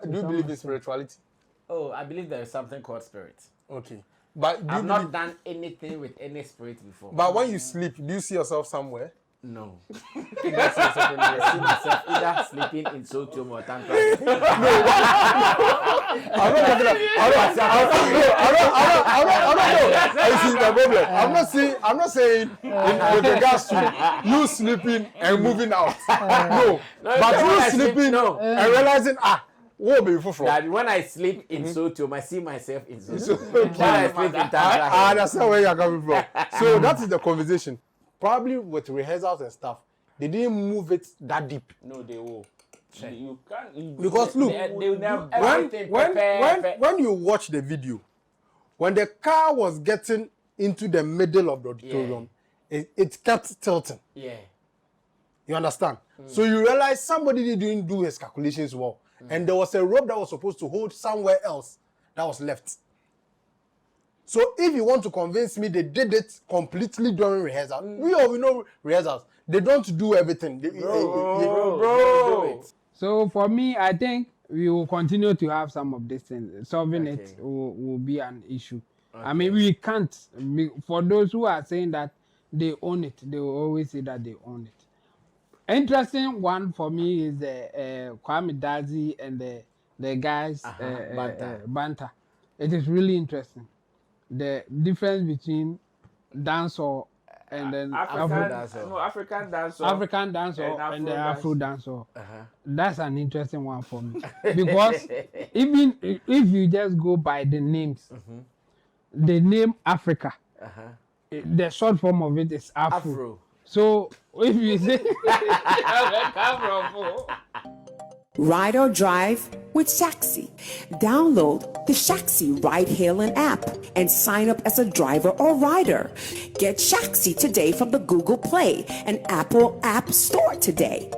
Do you believe in spirituality? Oh, I believe there is something called spirit. Okay. But I've not done anything with any spirit before. But when you sleep, do you see yourself somewhere? No. I see myself either sleeping in Sotium or Tantra. I'm not talking about. I see the problem. I'm not saying with regards to you sleeping and moving out. No. But you sleeping and realizing what be for? That when I sleep in Sotium, I see myself in Sotium. When I sleep in Tantra. I understand where you're coming from. So that is the conversation. Probably with rehearsals and stuff, they didn't move it that deep. No, they will. You can't. Because look, when you watch the video, when the car was getting into the middle of the auditorium, it kept tilting. Yeah. You understand? So you realize somebody didn't do his calculations well. And there was a rope that was supposed to hold somewhere else that was left. So if you want to convince me they did it completely during rehearsal, we know rehearsals. They don't do everything. Bro. So for me, I think we will continue to have some of these things. Solving it will be an issue. Okay. I mean, we can't. For those who are saying that they own it, they will always say that they own it. Interesting one for me is the Kwame Dazi and the guys banter. It is really interesting. The difference between dancehall and then African dancehall and the Afro dancehall. That's an interesting one for me because even if you just go by the names, the name Africa, the short form of it is Afro. So if you say Ride or drive with Shaxi. Download the Shaxi ride-hailing app and sign up as a driver or rider. Get Shaxi today from the Google Play and Apple App Store today.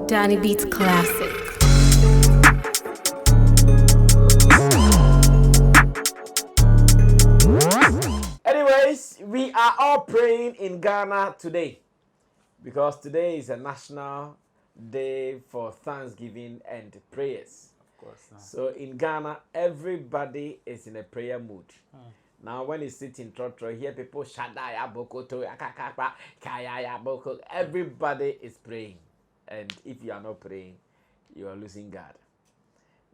Danny Beats Classic. Anyways, we are all praying in Ghana today because today is a national day for Thanksgiving and prayers. Of course. So in Ghana, everybody is in a prayer mood. Now, when you sit in Trotro, hear people Shatta ya boko to kaya ya boko. Everybody is praying, and if you are not praying, you are losing God.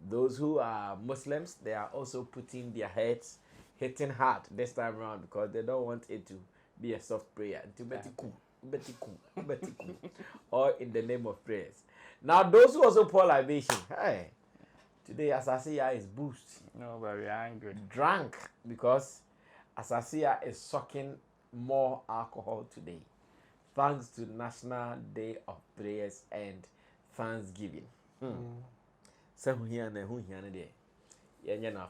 Those who are Muslims, they are also putting their heads hitting hard this time around because they don't want it to be a soft prayer. Or in the name of prayers. Now, those who also pour libation, hey, today Asasia is boost. No, but we are angry. Drunk because Asasia is sucking more alcohol today. Thanks to National Day of Prayers and Thanksgiving. So here and there,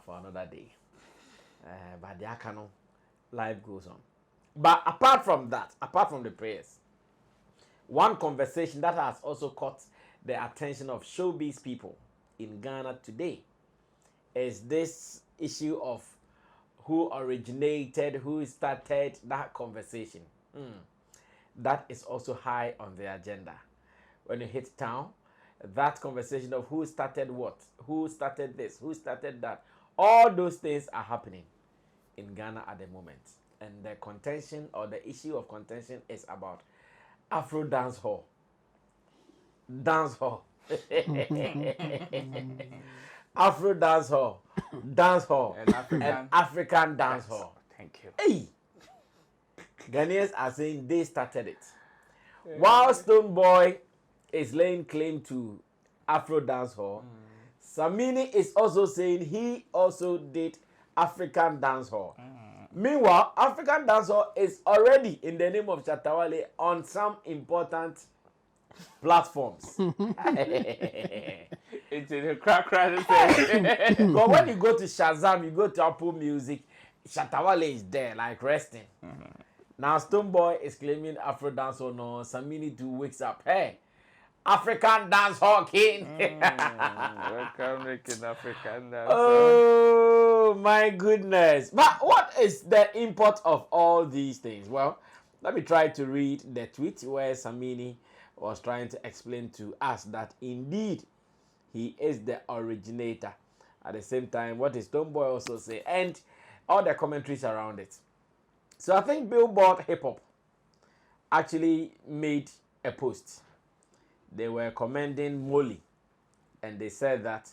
for another day. But the Akano, life goes on. But apart from that, apart from the prayers, one conversation that has also caught the attention of showbiz people in Ghana today is this issue of who originated, who started that conversation. That is also high on the agenda. When you hit town, that conversation of who started what, who started this, who started that, all those things are happening in Ghana at the moment. And the contention or the issue of contention is about Afro Dancehall. Dancehall. Afro Dancehall. Dancehall. And African Dancehall. Thank you. Hey! Ghanaians are saying they started it. While Stonebwoy is laying claim to Afro Dancehall, Samini is also saying he also did African Dancehall. Meanwhile, African Dancehall is already in the name of Shatawali on some important platforms. It's in a crack. But when you go to Shazam, you go to Apple Music, Shatawali is there, like resting. Now, Stonebwoy is claiming Afro Dancehall. No, Samini too wakes up. Hey, African Dancehall king. Welcome, making African Dancehall. Oh, my goodness. But what is the import of all these things? Well, Let me try to read the tweet where Samini was trying to explain to us that indeed he is the originator. At the same time, what did Stonebwoy also say? And all the commentaries around it. So I think Billboard Hip Hop actually made a post. They were commending Molly. And they said that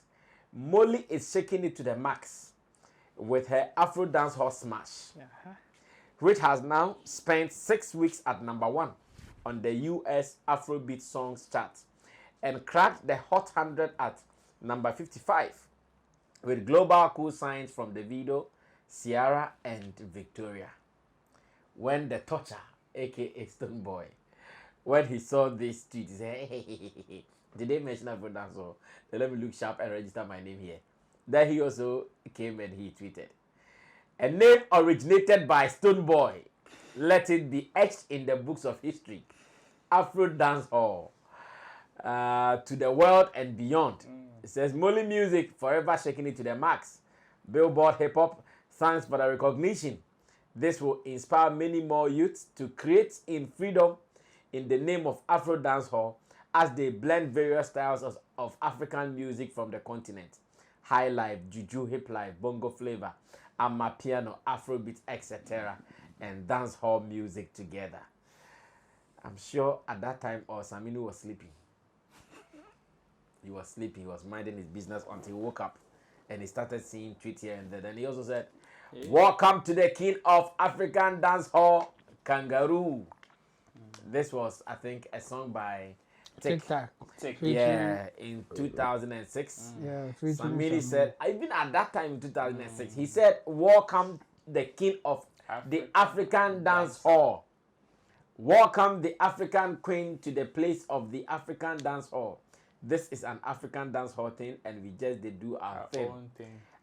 Molly is shaking it to the max with her Afro Dancehall smash, which has now spent 6 weeks at #1 on the US Afrobeat Songs chart and cracked the Hot 100 at number 55 with global co-signs from Davido, Ciara, and Victoria. When the Toucher, aka Stonebwoy, when he saw this tweet, he said, hey, did they mention Afro Dancehall? Then let me look sharp and register my name here. Then he also came and he tweeted, a name originated by Stonebwoy. Let it be etched in the books of history. Afro Dancehall to the world and beyond. It says, Molly Music forever shaking it to the max. Billboard Hip Hop, thanks for the recognition. This will inspire many more youths to create in freedom in the name of Afro Dancehall as they blend various styles of African music from the continent. High life, juju, hip life, bongo flavor, amapiano, Afrobeat, etc. and dancehall music together. I'm sure at that time, Samini was sleeping. He was sleeping, he was minding his business until he woke up and he started seeing tweets here and there. Then he also said, welcome to the king of African dancehall, Kangaroo. This was, I think, a song by TikTok. Yeah, in 2006. Yeah, Samini said, even at that time in 2006, he said, welcome the king of the African dance hall. Welcome the African queen to the place of the African dance hall. This is an African dance hall thing, and we just did do our thing.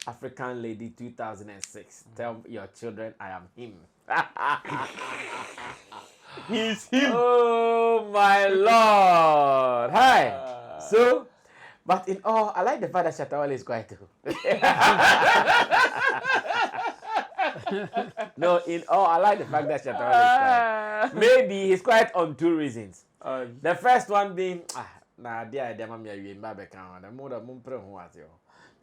African Lady 2006. Tell your children I am him. He's him. Oh my Lord. Hi. So, but in all, I like the fact that Shatawali is quiet too. No, in all, I like the fact that Shatawali is quiet. Maybe he's quiet on 2 reasons. The first one being, nah, dear,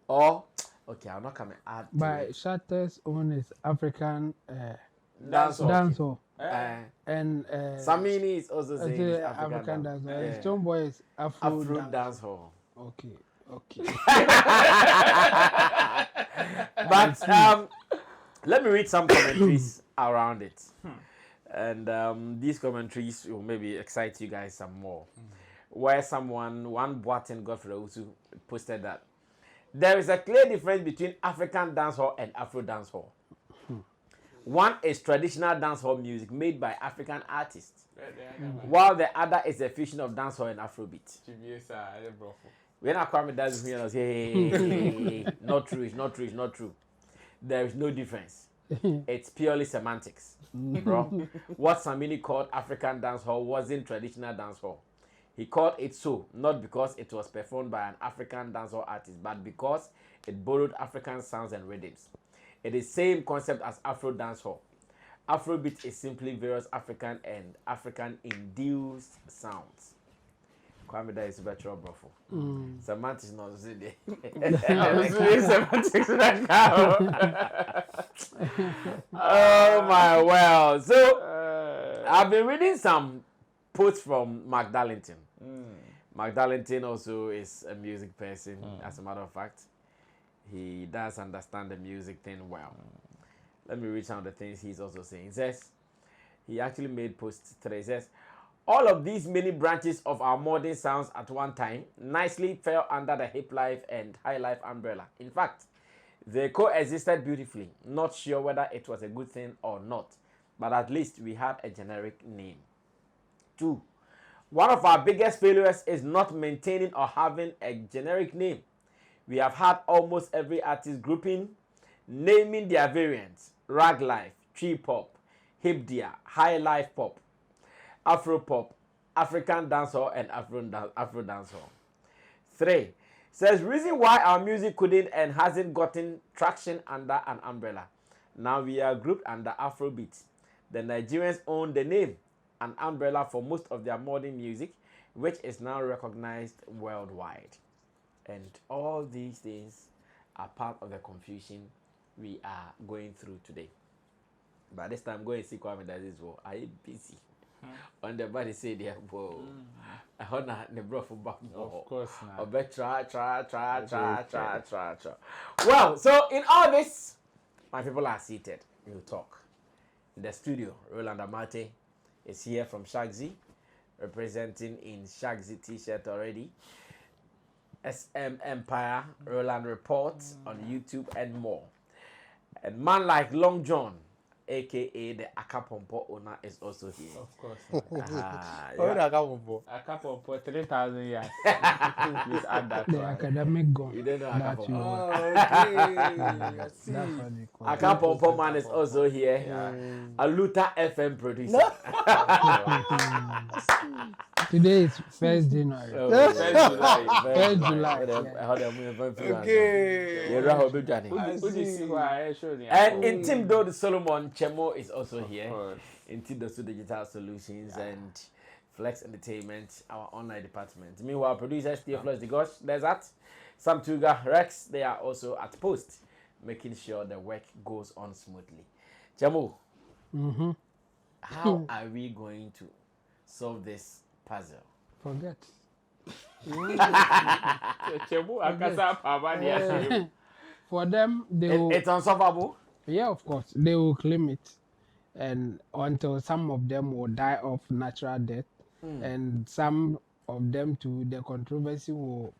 or, okay, I'm not coming out. By Shatta's own is African dancehall. And Samini is also saying it's African dance. dancehall. Yeah. Stonebwoy is Afro dancehall. Okay. But let me read some commentaries around it. And these commentaries will maybe excite you guys some more. Where one Boatin Godfrey Usu posted that there is a clear difference between African dancehall and Afro dancehall. One is traditional dancehall music made by African artists, while the other is a fusion of dancehall and Afrobeat. When I come dance here, I say, hey, not true. There is no difference. It's purely semantics. Bro, what Samini called African dancehall wasn't traditional dancehall. He called it so, not because it was performed by an African dancehall artist, but because it borrowed African sounds and rhythms. It is the same concept as Afro dancehall. Afrobeat is simply various African and African-induced sounds. Kwame, that is super trouble. Semantics not there. Semantics oh my well. So I've been reading some posts from Mark Darlington. Mark Darlington also is a music person, as a matter of fact. He does understand the music thing well. Let me read some of the things he's also saying. He says, he actually made posts today. He says, all of these many branches of our modern sounds at one time nicely fell under the hip life and high life umbrella. In fact, they coexisted beautifully. Not sure whether it was a good thing or not, but at least we had a generic name. 2. One of our biggest failures is not maintaining or having a generic name. We have had almost every artist grouping naming their variants: rag life, tree pop, hip dia, high life pop, Afro pop, African dancehall, and Afro dancehall. 3. Says reason why our music couldn't and hasn't gotten traction under an umbrella. Now we are grouped under Afrobeat. The Nigerians own the name, an umbrella for most of their modern music, which is now recognized worldwide. And all these things are part of the confusion we are going through today. But this time, go and see Kwame Daddy's war. Are you busy? On the body say there, whoa. I honor the bro for back. Of course not. I bet try. Well, so in all this, my people are seated. We'll talk. In the studio, Roland Amate is here from Shagzy, representing in Shagzy t-shirt already. SM Empire, Roland Reports on YouTube and more. And man like Long John, aka the Akapompo owner, is also here. Of course. Akapompo for 3,000 years. Please add that The one. academic goal. You don't know that you Akapompo. want. That's what they call it. Akapompo man is also here. A Luther FM producer. Today is 1st January. Oh, 1st July. 1st July. And in Team Do the Solomon, Chemo is also here. course. In Team Do Digital Solutions and Flex Entertainment, our online department. Meanwhile, producers Theophilus the Gosh, there's that. Sam Tuga, Rex, they are also at post, making sure the work goes on smoothly. Chemo, how are we going to solve this puzzle? Forget. For them, they will. It's unsolvable. Yeah, of course, they will claim it, and until some of them will die of natural death, and some of them too, the controversy will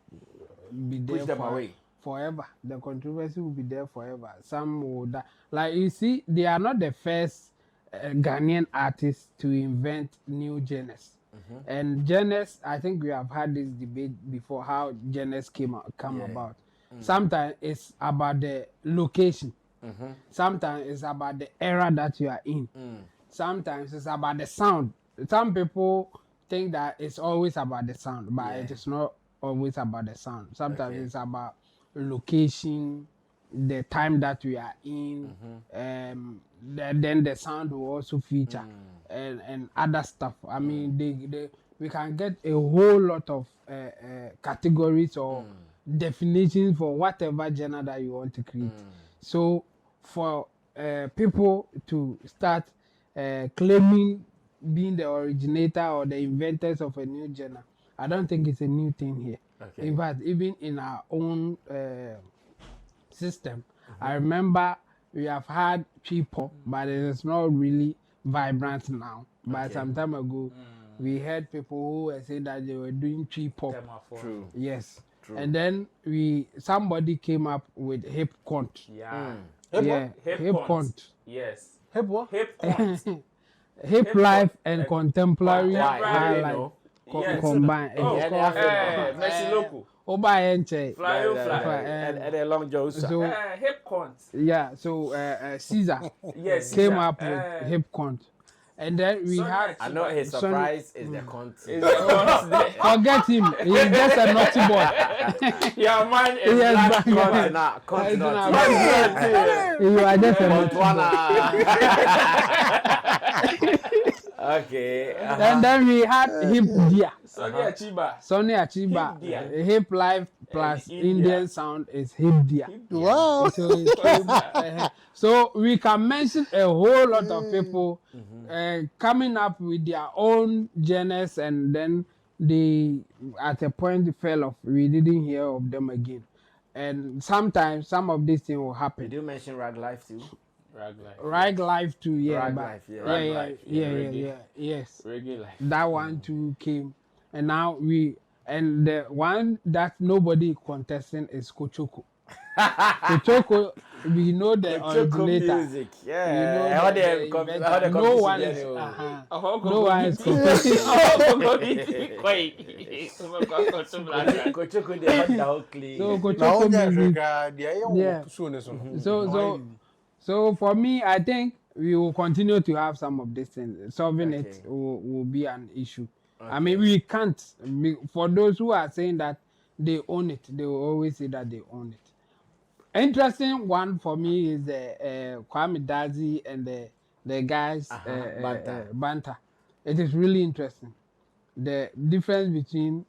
be there Push them away. forever. The controversy will be there forever. Some will die. Like you see, they are not the first Ghanaian artists to invent new genres. And genres, I think we have had this debate before how genres come about. Sometimes it's about the location. Sometimes it's about the era that you are in. Sometimes it's about the sound. Some people think that it's always about the sound, but it is not always about the sound. Sometimes it's about location, the time that we are in, then the sound will also feature and other stuff. I mean, we can get a whole lot of categories or definitions for whatever genre that you want to create. So for people to start claiming being the originator or the inventors of a new genre, I don't think it's a new thing here. In fact, even in our own system, I remember we have had people, but it is not really vibrant now. But some time ago, we heard people who were saying that they were doing tree pop. True. Yes. And then somebody came up with hip cont. Yeah. Hip cont. Yes. Hip what? Hip cont. Hip life and contemporary Contemporary, life Yes. combined. Oh, It's called Messi local. Oba Enche. Fly. And a long Joe. So Hip cont. yeah, so Caesar Yes. came Caesar. up with hip cont, and then we Sorry, had I know his surprise is the content. Is the cont. forget him. He's just a naughty boy. Your man is Yes, black. but- Continent. You are just a naughty boy. Okay. And then we had hip dia. Sonia Chiba. Sonny Achiba, Hip dia. hip life plus India. Indian sound is hip dia. Wow. So, so we can mention a whole lot of people coming up with their own genres, and then they at a point fell off. We didn't hear of them again. And sometimes some of these things will happen. Did you mention Rag Life too? Rag life. Rag life too, yeah. Rag but life, yeah. Rag life, reggae. Yes. Reggae life. That one too came, and now and the one that nobody contesting is Kochoko. Kochoko, we know the Choco originator. music. We Yeah. know How the they inventor. No one is. No one is contesting. Kochoko, they had the whole clean. So Now, Kochoko music. yeah. So for me, I think we will continue to have some of these things. Solving it will be an issue. I mean, we can't. For those who are saying that they own it, they will always say that they own it. Interesting one for me is Kwame Dazi and the the guys Banter. banter. It is really interesting. The difference between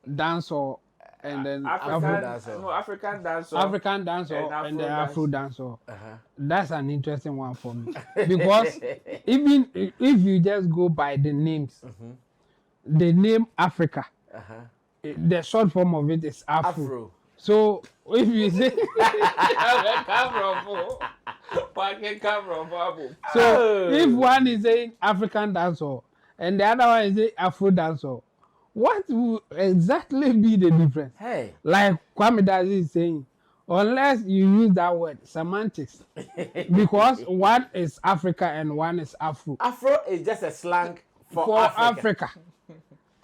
dancehall and then African dancehall. African dancehall and the Afro dancehall. Uh-huh. That's an interesting one for me because even if you just go by the names, the name Africa, the short form of it is Afro. So if you say so if one is saying African dancehall and the other one is saying Afro dancehall, what will exactly be the difference? Hey, Like Kwame Dazi is saying, unless you use that word semantics, because one is Africa and one is Afro. Afro is just a slang for Africa.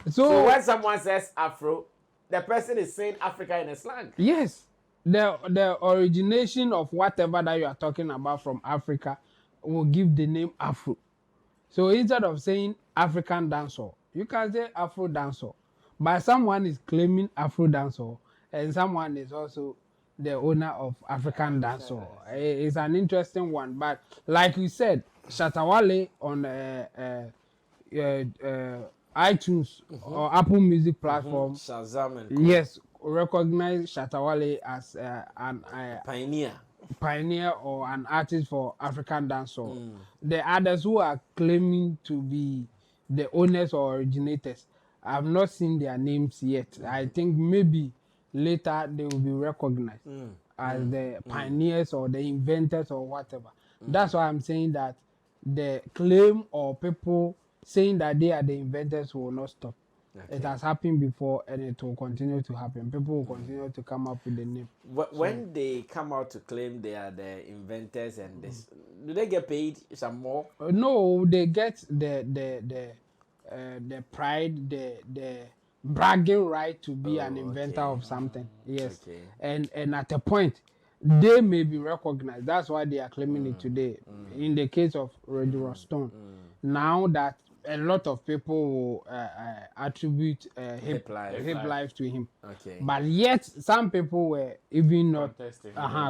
So when someone says Afro, the person is saying Africa in a slang. Yes, the origination of whatever that you are talking about from Africa will give the name Afro. So instead of saying African dancehall, you can say Afro dancehall. But someone is claiming Afro dancehall and someone is also the owner of African dancehall. It's an interesting one. But like you said, Shatawali on iTunes or Apple Music platform, yes, recognize Shatawali as an pioneer or an artist for African dancehall. The others who are claiming to be the owners or originators, I've not seen their names yet. I think maybe later they will be recognized as the pioneers or the inventors or whatever. That's why I'm saying that the claim or people saying that they are the inventors will not stop. Okay. It has happened before and it will continue to happen. People will continue to come up with the name. When they come out to claim they are the inventors and this, do they get paid some more? No, they get the pride, the bragging right to be an inventor of something. Yes. Okay. And at a point, they may be recognized. That's why they are claiming it today. In the case of Roger Stone, now that a lot of people will attribute hip life to him. Okay. But yet, some people were even not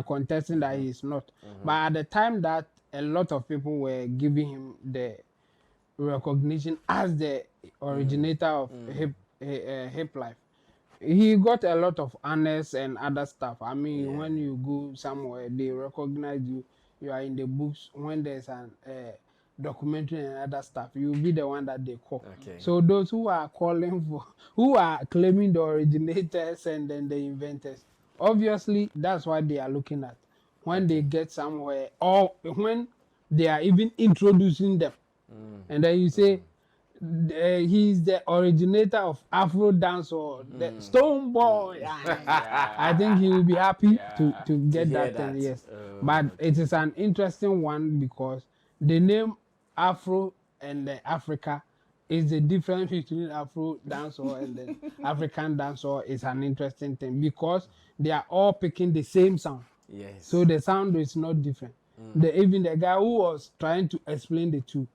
contesting that he is not. But at the time that a lot of people were giving him the recognition as the originator of hip life, he got a lot of honors and other stuff. I mean, when you go somewhere, they recognize you. You are in the books. When there's an documentary and other stuff, you'll be the one that they call. Okay. So those who are who are claiming the originators and then the inventors, obviously that's what they are looking at. When they get somewhere or when they are even introducing them, and then you say, he's the originator of Afro dancehall, the Stonebwoy. I think he will be happy to get that thing, yes. But it is an interesting one because the name Afro and the Africa is the difference between Afro dancehall and the African dancehall is an interesting thing because they are all picking the same sound. Yes. So the sound is not different. Even the guy who was trying to explain the two,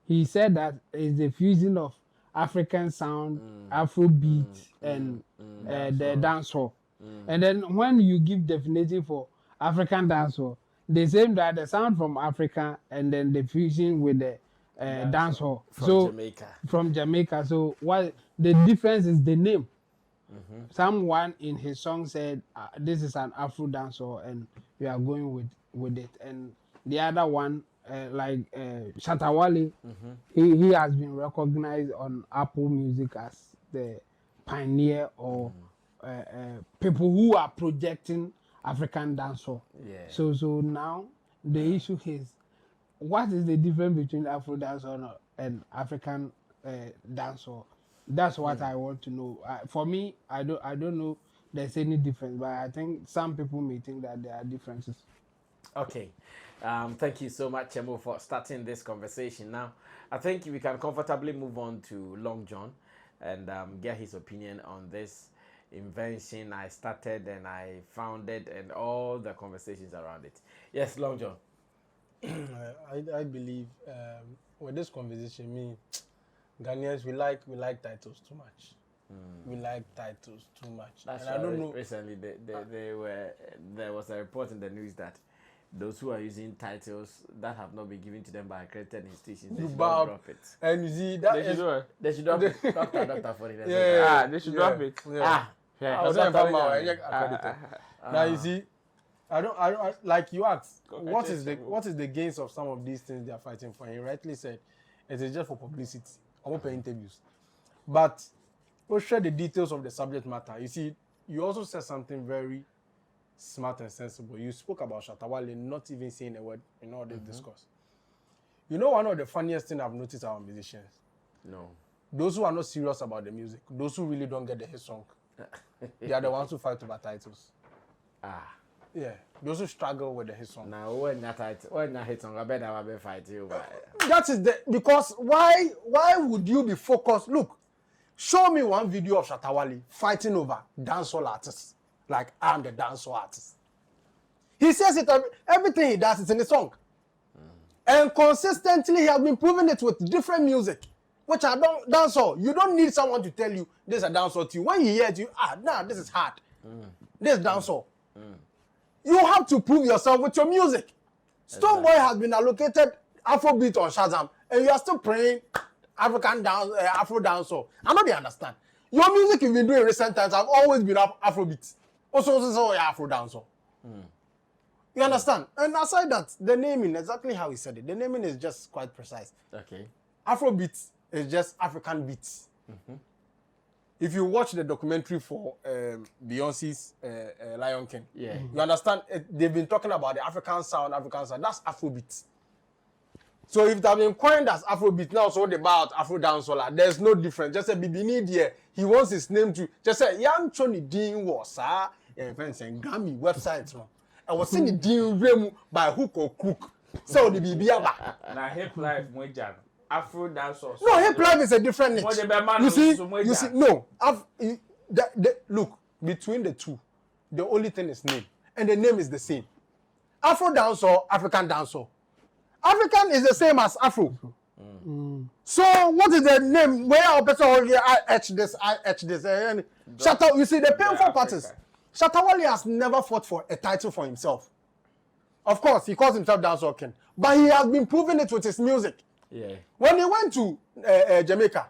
he said that it's the fusion of African sound, Afro beat, and the dancehall. And then when you give definition for African dancehall, they say that the sound from Africa and then the fusion with the dancehall from Jamaica. So what the difference is the name. Someone in his song said this is an Afro dancehall and we are going with it, and the other one like Shatawali, he has been recognized on Apple Music as the pioneer or people who are projecting African dancehall. Yeah. So now the issue is, what is the difference between Afro dancehall and African dancehall? That's what I want to know. For me, I don't know there's any difference, but I think some people may think that there are differences. Okay. Thank you so much, Chemo, for starting this conversation. Now, I think we can comfortably move on to Long John and get his opinion on this invention I started and I founded and all the conversations around it. Yes, Long John. I believe with this conversation, me, Ghanaians, we like titles too much. We like titles too much. That's and I don't know. Recently, there was a report in the news that those who are using titles that have not been given to them by accredited institutions, they You should bow. not drop it. And you see that They should is do it. They should drop it. Doctor for it. Yeah. They should drop it. Yeah. Ah, Yeah. I was Doctor talking Lina. about accredited. Now you see, I don't like you asked. What is the gains of some of these things they are fighting for? And you rightly said, it is just for publicity. I won't pay interviews, but we'll share the details of the subject matter. You see, you also said something very smart and sensible. You spoke about Shatawali not even saying a word in all this discourse. You know, one of the funniest things I've noticed about musicians, No. those who are not serious about the music, those who really don't get the hit song, they are the ones who fight over titles. Ah. Yeah, those who struggle with the hit song. Now when that hit song, I bet I will fight you. That is because why would you be focused? Look, show me one video of Shatawali fighting over dancehall artists. Like, I'm the dancehall artist. He says it, everything he does is in the song. And consistently he has been proving it with different music, which are dancehall. You don't need someone to tell you this is a dancehall to you. When you hear it, this is hard. This is dancehall. You have to prove yourself with your music. Stonebwoy has been allocated Afrobeat on Shazam, and you are still playing Afro dancehall. I know they understand. Your music you've been doing in recent times have always been Afrobeat. Also Afro dancehall. You understand? And aside that, the naming, exactly how he said it, the naming is just quite precise. Okay. Afrobeat is just African beats. If you watch the documentary for Beyonce's Lion King, you understand, they've been talking about the African sound, that's Afrobeat. So if they've been coined as Afrobeat now, so about Afro dancehall, there's no difference. Just say Bibi there, he wants his name to just say Young Choni Dean was Grammy website. I was seeing the Dean Remu by hook or crook. So the Bibi Now hip life Mwejan. Afro dancehall. No, hip life is a different niche. You see, no. Look, between the two, the only thing is name, and the name is the same. Afro dancehall, African dancehall. African is the same as Afro. So what is the name? Where our person I etch this. Shatta, you see, the painful part is Shatawali has never fought for a title for himself. Of course, he calls himself dancehall king, but he has been proving it with his music. Yeah. When he went to Jamaica,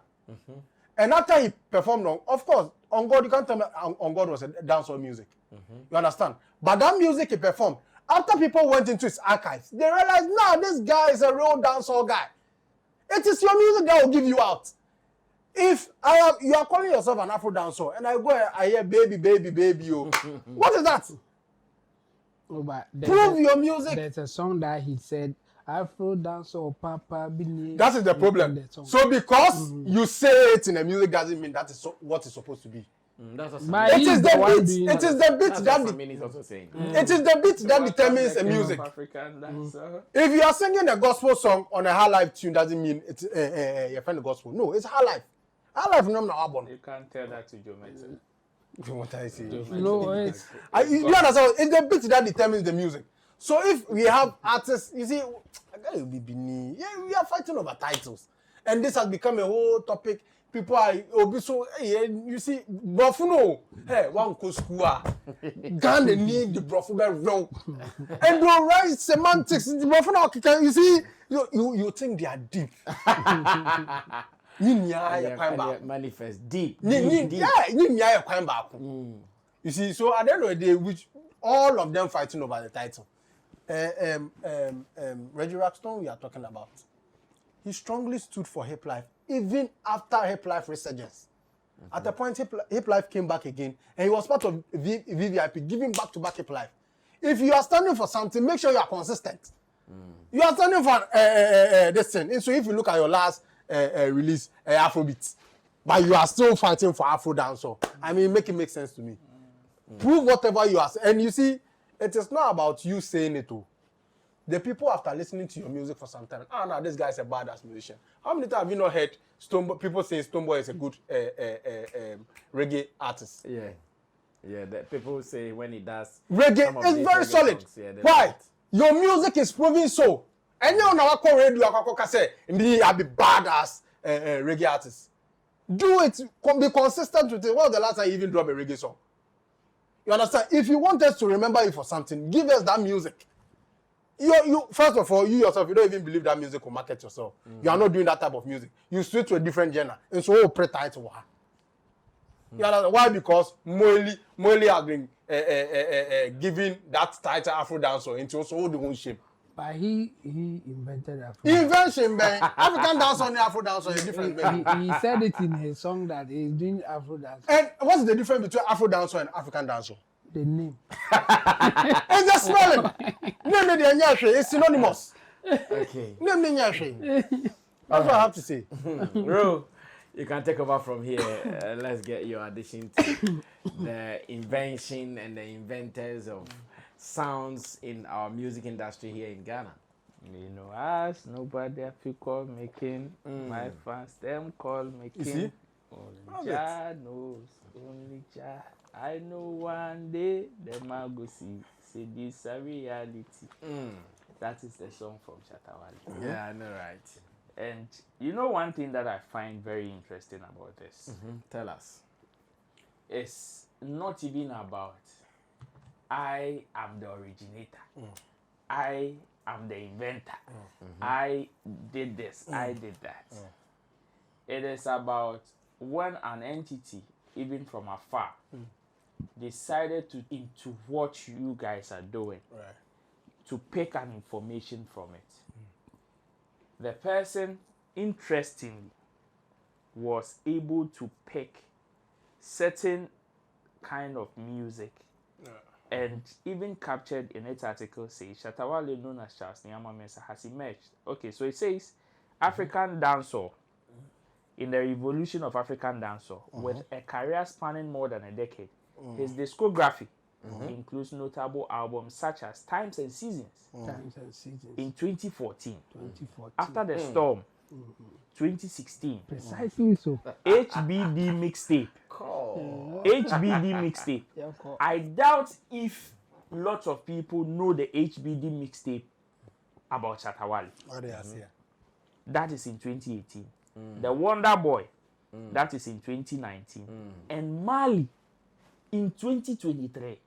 and after he performed of course, On God, you can't tell me On God was a dancehall music. You understand? But that music he performed, after people went into his archives, they realized, nah, this guy is a real dancehall guy. It is your music that will give you out. If you are calling yourself an Afro dancehall, and I go and I hear baby, oh, what is that? Oh, but Prove your music. There's a song that he said, Afro dancehall, Papa Billy. That is the problem. So because you say it in a music doesn't mean that is what it's supposed to be. That's what It is the beat that Samini is also saying. it is the beat that determines the music. African dancehall. If you are singing a gospel song on a high life tune, doesn't mean it's you find the gospel. No, it's high life. High life no album. You can't tell that to Jometa. What I say. No, it's You understand? It's the beat that determines the music. So if we have artists, you see, we are fighting over titles, and this has become a whole topic. People are so you see, Brofuno, hey, one go school, Ghana need the Brofuno wrong, and don't write semantics. Brofuno, you see, you think they are deep. Manifest deep. You see, so at the end of the day, which all of them fighting over the title. Reggie Rockstone, we are talking about. He strongly stood for hip life, even after hip life resurgence. At the point, hip life came back again, and he was part of VVIP, giving back-to-back hip life. If you are standing for something, make sure you are consistent. You are standing for this thing. And so if you look at your last release, Afrobeat, but you are still fighting for Afro dancehall, I mean, make it make sense to me. Prove whatever you are saying. And you see, it is not about you saying it all. The people after listening to your music for some time, no, this guy is a badass musician. How many times have you not heard people saying Stonebwoy is a good reggae artist? Yeah, that people say when he does reggae is very solid. Songs, why? Your music is proving so. And you know, I radio, I say, me, I be badass reggae artist. Do it. Be consistent with it. When was the last time you even drop a reggae song? You understand? If you want us to remember you for something, give us that music. You first of all, you yourself, you don't even believe that music will market yourself. You are not doing that type of music. You switch to a different genre. And so pre-title. Why? Because Moily has been giving that title Afro Dancehall into also the own shape. But he invented Afro. Invention, man. African dancehall and Afro dancehall is different, man. He said it in his song that he's doing Afro dance. And what's the difference between Afro dancehall and African dancehall? The name. It's just spelling. Name it's synonymous. Okay. Name That's what I have to say. Bro, you can take over from here. Let's get your addition to the invention and the inventors of sounds in our music industry here in Ghana. Me no ask nobody if you call making my fans them call making. You see? Only Jah knows, only Jah. I know one day them a go see this a reality. That is the song from Shatawali. Yeah, I know, right? And you know one thing that I find very interesting about this Tell us. is not even about I am the originator. I am the inventor. I did this. I did that. It is about when an entity, even from afar, decided to into what you guys are doing, to pick an information from it. The person, interestingly, was able to pick certain kind of music and even captured in its article says Shatawali, known as Charles Nyama Mensah, has emerged. Okay, so it says African dancehall in the evolution of African dancehall with a career spanning more than a decade. His discography includes notable albums such as Times and Seasons Times and Seasons. in 2014, 2014. After the Storm 2016, Precisely so. HBD mixtape. HBD mixtape. I doubt if lots of people know the HBD mixtape about Shatawali. That is in 2018. The Wonder Boy, that is in 2019. And Mali in 2023.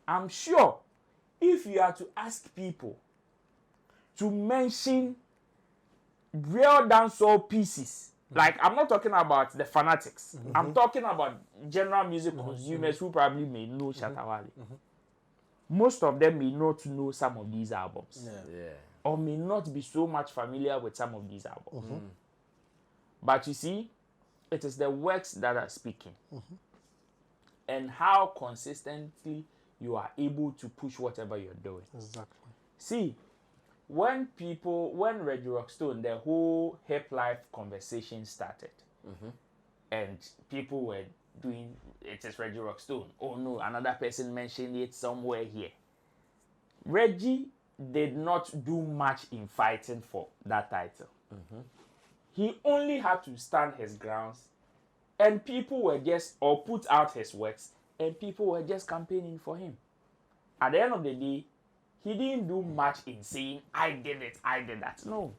I'm sure if you are to ask people to mention real dancehall pieces, like I'm not talking about the fanatics, I'm talking about general music consumers who probably may know Shatawali. Most of them may not know some of these albums, or may not be so much familiar with some of these albums. But you see, it is the works that are speaking, and how consistently you are able to push whatever you're doing. Exactly. See, when Reggie Rockstone, the whole hip life conversation started, and people were doing, it is Reggie Rockstone. Oh no, another person mentioned it somewhere here. Reggie did not do much in fighting for that title. He only had to stand his grounds, and people were just, or put out his works, and people were just campaigning for him. At the end of the day, he didn't do much in saying, I did it, I did that. No.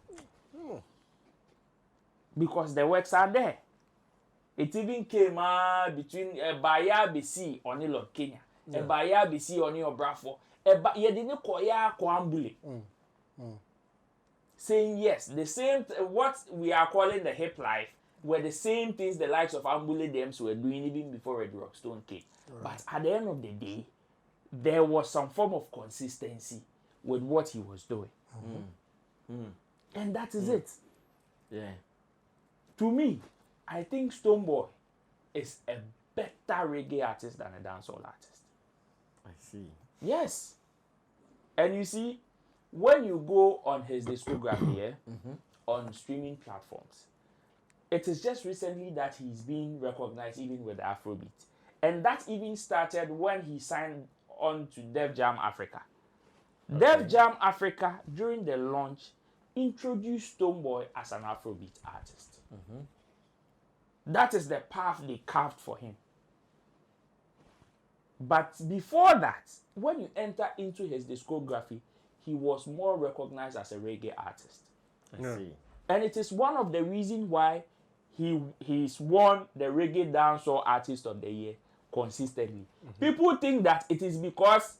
Because the works are there. It even came between Baya BC on Lord Kenya, Baya BC on your Brafo, Yedine Koya Kwambule. Saying yes, the same, what we are calling the hip life were the same things the likes of Ambule Dems were doing even before Red Rockstone came. But at the end of the day, there was some form of consistency with what he was doing. And that is it. To me, I think Stonebwoy is a better reggae artist than a dancehall artist. I see. Yes. And you see, when you go on his discography on streaming platforms, it is just recently that he's being recognized even with Afrobeat. And that even started when he signed on to Def Jam Africa. Def Jam Africa, during the launch, introduced Stonebwoy as an Afrobeat artist. That is the path they carved for him. But before that, when you enter into his discography, he was more recognized as a reggae artist. I see. And it is one of the reasons why he's won the Reggae Dancehall Artist of the Year consistently. People think that it is because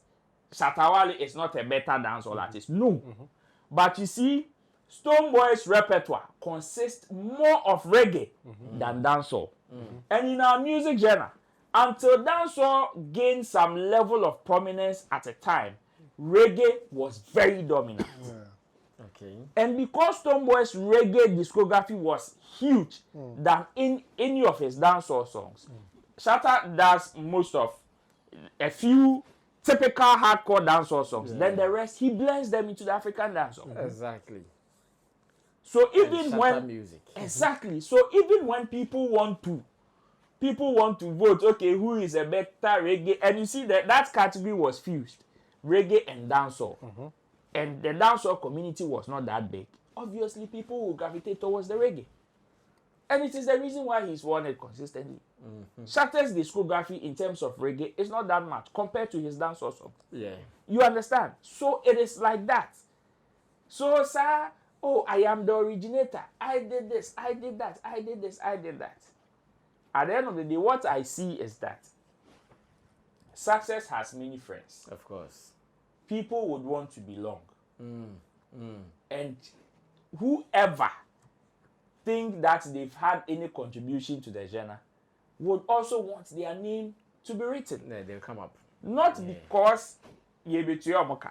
Shatawali is not a better dancehall artist. No. But you see, Stonebwoy's repertoire consists more of reggae than dancehall. And in our music genre, until dancehall gained some level of prominence at a time, reggae was very dominant. Okay. And because Stonebwoy's reggae discography was huge than in any of his dancehall songs, Shatta does most of a few typical hardcore dancehall songs. Then the rest, he blends them into the African dancehall. Exactly. So even Shatta when music. exactly, so even when people want to vote, okay, who is a better reggae, and you see that category was fused, reggae and dancehall, and the dancehall community was not that big. Obviously, people will gravitate towards the reggae, and it is the reason why he's won it consistently. Shatta's discography in terms of reggae is not that much compared to his dancehall songs. Yeah. You understand? So it is like that. So, sir, oh, I am the originator. I did this, I did that, I did this, I did that. At the end of the day, what I see is that success has many friends. Of course. People would want to belong. And whoever think that they've had any contribution to the genre would also want their name to be written. Yeah, they'll come up. Not because yebetuyomoka,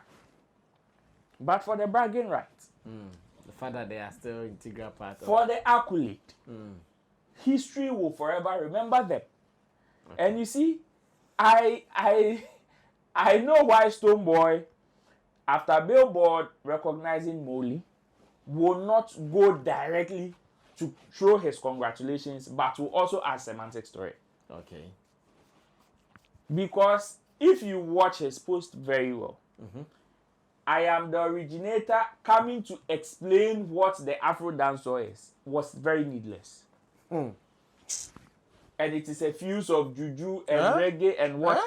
but for the bragging right. The fact that they are still integral part of. For the accolade. History will forever remember them. And you see, I know why Stonebwoy, after Billboard recognizing Molly, will not go directly to throw his congratulations, but will also add Semantics to it. Okay. Because if you watch his post very well, I am the originator coming to explain what the Afro Dancehall is was very needless. And it is a fuse of juju and reggae and what?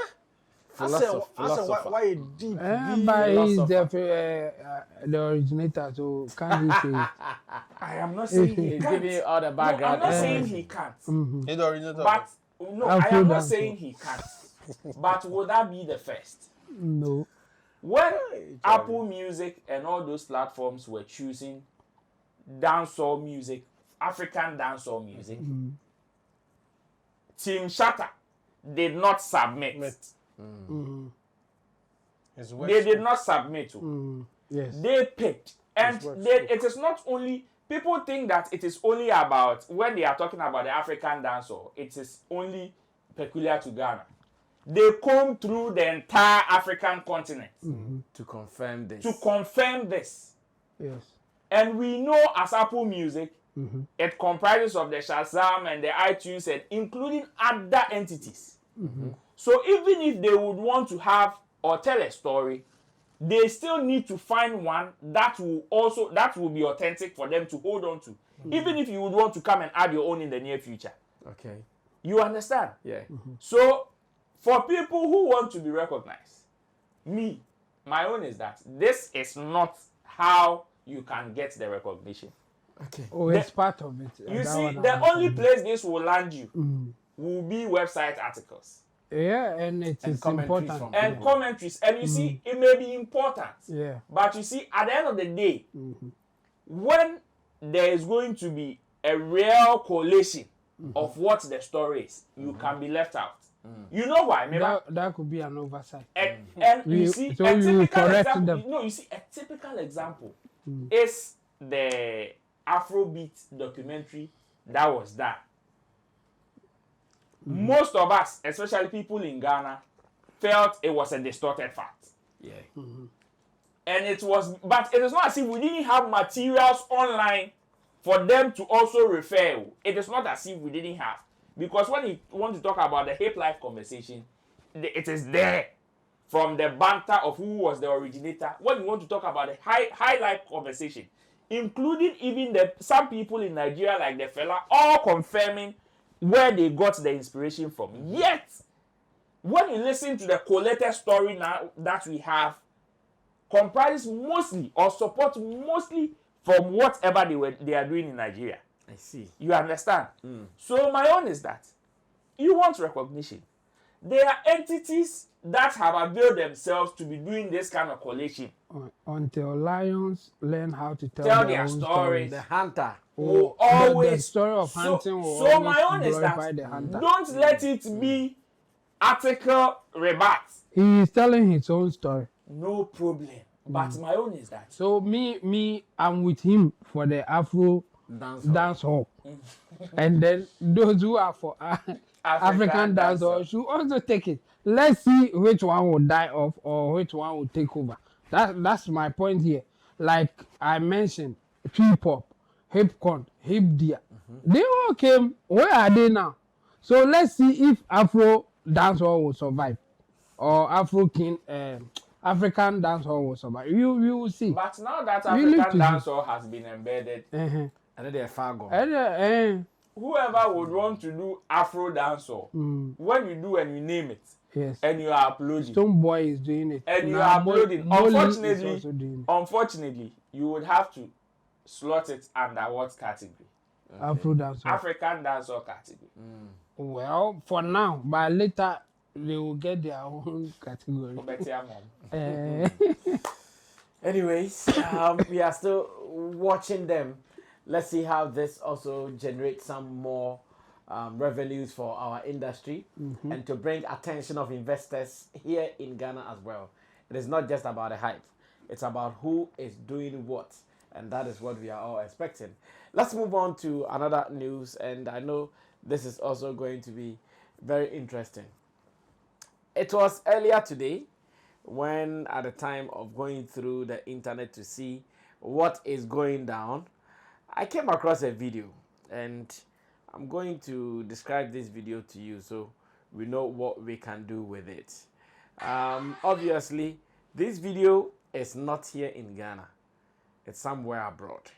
Philosopher. Why deep? But he's the originator, so can't he say it? I am not saying he He's can't. giving you all the No, background. I'm not saying he can't. He's the originator. But no, I Afro am not dancehall. saying he can't. But would that be the first? No. When Apple Music and all those platforms were choosing dancehall music, African dancehall music, Team Shatta did not submit. They did not submit. Yes. They picked. And it is not only, people think that it is only about, when they are talking about the African dancehall, it is only peculiar to Ghana. They come through the entire African continent To confirm this. to confirm this. Yes. And we know as Apple Music, it comprises of the Shazam and the iTunes and including other entities. So even if they would want to have or tell a story, they still need to find one that will be authentic for them to hold on to. Even if you would want to come and add your own in the near future. Okay. You understand? Yeah. So for people who want to be recognized, my own is that this is not how you can get the recognition. Okay. Oh, it's part of it. You That see, one the I only understand. place this will land you will be website articles Yeah, and it And is commentaries important. from and commentaries. And you see, it may be important. Yeah. But you see, at the end of the day, when there is going to be a real collation of what the story is, you can be left out. You know why? That could be an oversight. And you see, so a you typical correct example, them. no, you see, a typical example is the Afrobeat documentary that was done. Most of us, especially people in Ghana, felt it was a distorted fact. Yeah. And it was, but it is not as if we didn't have materials online for them to also refer. It is not as if we didn't have. Because when you want to talk about the hip life conversation, it is there. From the banter of who was the originator. When you want to talk about the high life conversation, including even some people in Nigeria like the fella, all confirming where they got the inspiration from. Yet, when you listen to the collated story now that we have, comprises mostly or support mostly from whatever they are doing in Nigeria. I see. You understand? So my own is that you want recognition. There are entities that have availed themselves to be doing this kind of collation. Until lions learn how to Tell their their own story. stories. The hunter. Will The always story of hunting will so always my own is glorify that the hunter. don't let it be article rebut. He is telling his own story. No problem. But my own is that. So me, I'm with him for the Afro dancehall. And then those who are for African dancehall should also take it. Let's see which one will die off or which one will take over. That's my point here. Like I mentioned, P-pop, hip-con, hip-dia. They all came. Where are they now? So let's see if Afro dancehall will survive or African dancehall will survive. You will see. But now that African dancehall has been embedded, And then they're far gone. whoever would want to do Afro dancehall, when you do and you name it, yes, and you are uploading, Stonebwoy is doing it, and you now are uploading, Molly unfortunately, you would have to slot it under what category? Afro dancehall. African dancehall category. Well, for now, but later they will get their own category. Anyways, we are still watching them. Let's see how this also generates some more revenues for our industry and to bring attention of investors here in Ghana as well. It is not just about the hype. It's about who is doing what. And that is what we are all expecting. Let's move on to another news. And I know this is also going to be very interesting. It was earlier today when at the time of going through the internet to see what is going down, I came across a video, and I'm going to describe this video to you so we know what we can do with it. Obviously, this video is not here in Ghana. It's somewhere abroad.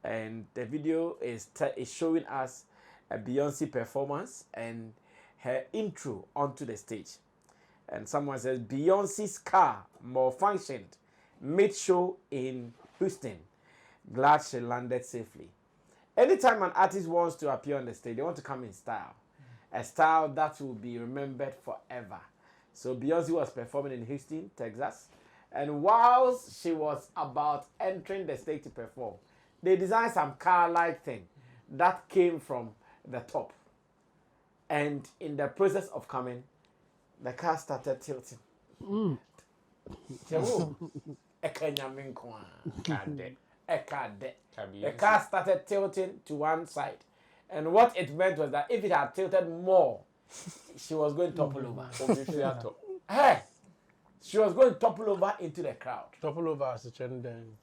And the video is showing us a Beyonce performance and her intro onto the stage. And someone says, Beyonce's car malfunctioned mid-show in Houston. Glad she landed safely. Anytime an artist wants to appear on the stage, they want to come in style. A style that will be remembered forever. So Beyonce was performing in Houston, Texas. And whilst she was about entering the stage to perform, they designed some car-like thing that came from the top. And in the process of coming, the car started tilting. The car started tilting to one side. And what it meant was that if it had tilted more, she was going to topple over. Hey! She was going to topple over into the crowd. Topple over as a trend then.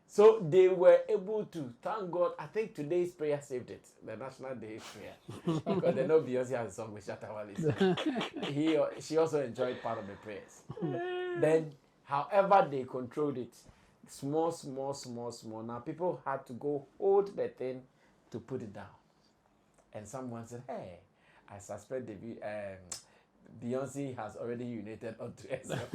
So they were able to, thank God, I think today's prayer saved it, the National Day prayer. Because they know Beyonce has a song with Shatawali. She also enjoyed part of the prayers. Then, however they controlled it, small. Now people had to go hold the thing to put it down. And someone said, hey, I suspect Beyonce has already urinated onto herself.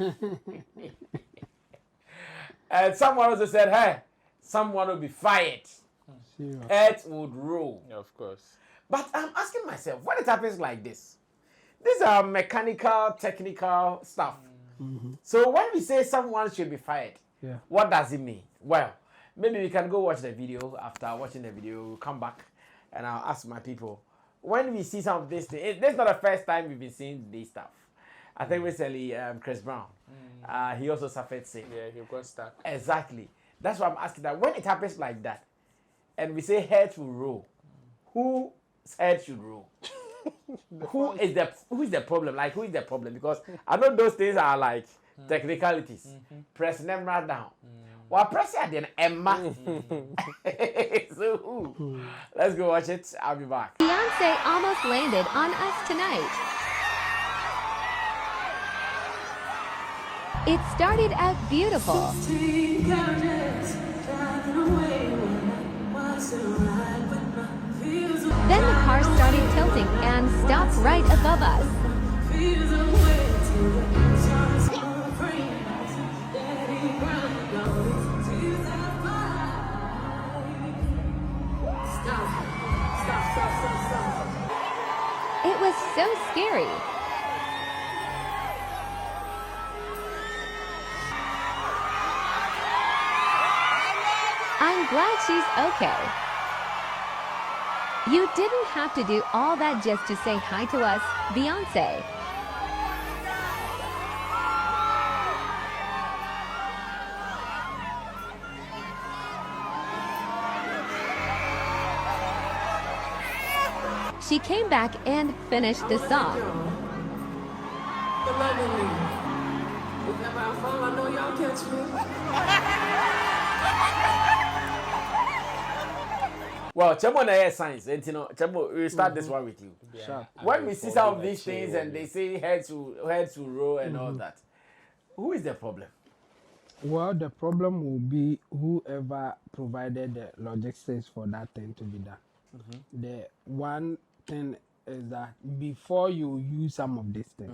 And someone also said, hey, someone will be fired. Earth would roll. Yeah, of course. But I'm asking myself, when it happens like this, these are mechanical, technical stuff. So when we say someone should be fired, what does it mean? Well, maybe we can go watch the video. After watching the video, we'll come back and I'll ask my people. When we see some of this, this is not the first time we've been seeing this stuff. I think recently, Chris Brown, he also suffered same. Yeah, he got stuck. Exactly. That's why I'm asking that. When it happens like that, and we say head will roll, whose head should roll? Who is the problem? Like, who is the problem? Because I know those things are like technicalities. Press Nemra down. Well, press it then Emma. So who? Let's go watch it. I'll be back. Beyonce almost landed on us tonight. It started out beautiful. Then the car started tilting and stopped right above us. so scary. I'm glad she's okay. You didn't have to do all that just to say hi to us, Beyonce. She came back and finished the song. Well, Chemo na science, and you know, Chemo, we'll start this one with you. Sure. When we see some of these things and they say head to row and all that, who is the problem? Well, the problem will be whoever provided the logistics for that thing to be done. The one thing is that before you use some of these things,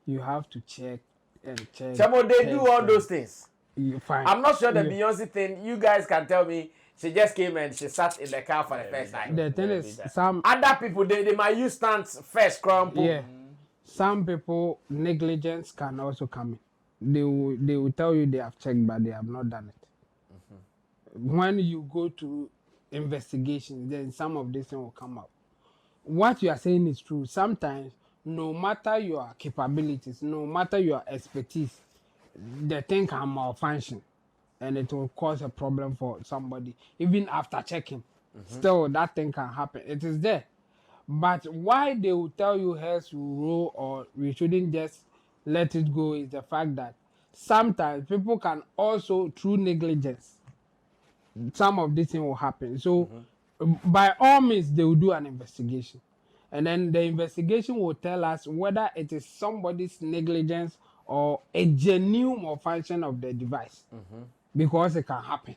you have to check and check. Chemo, they do all those things. You find. I'm not sure the Beyonce thing, you guys can tell me. She just came and she sat in the car for the first time. The thing is, some other people, they might use stunts first, crumple. yeah, some people negligence can also come in. They will tell you they have checked, but they have not done it. When you go to investigations, then some of this thing will come up. What you are saying is true. Sometimes, no matter your capabilities, no matter your expertise, the thing can malfunction. And it will cause a problem for somebody, even after checking. Still, that thing can happen. It is there. But why they will tell you hairs will roll or we shouldn't just let it go is the fact that sometimes people can also, through negligence, some of this thing will happen. So, by all means, they will do an investigation. And then the investigation will tell us whether it is somebody's negligence or a genuine malfunction of the device. Because it can happen.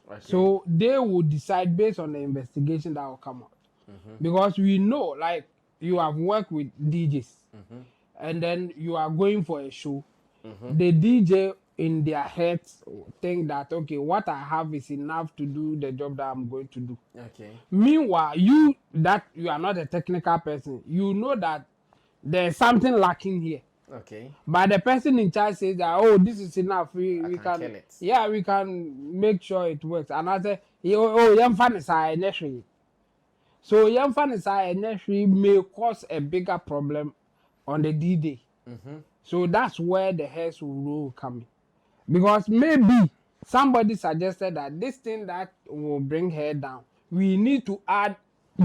Okay. So they will decide based on the investigation that will come out. Because we know, like, you have worked with DJs, and then you are going for a show. The DJ in their heads think that, okay, what I have is enough to do the job that I'm going to do. Okay. Meanwhile, you are not a technical person, you know that there's something lacking here. Okay. But the person in charge says that, oh, this is enough. We can kill it. Yeah, we can make sure it works. And I say, oh, young fan is initially. So young fan is initially may cause a bigger problem on the D-Day. So that's where the hairs will come in. Because maybe somebody suggested that this thing that will bring hair down, we need to add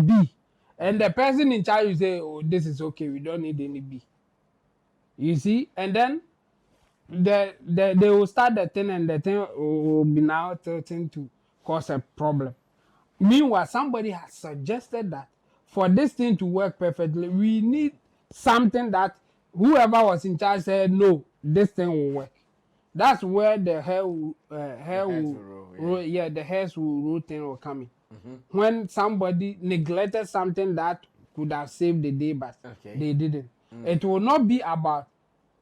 B. And the person in charge will say, oh, this is okay. We don't need any B. You see, and then they will start the thing, and the thing will be now tilting to cause a problem. Meanwhile, somebody has suggested that for this thing to work perfectly, we need something that whoever was in charge said, no, this thing will work. That's where the hair will roll, the hairs will roll thing will come in. When somebody neglected something that could have saved the day, but they didn't. It will not be about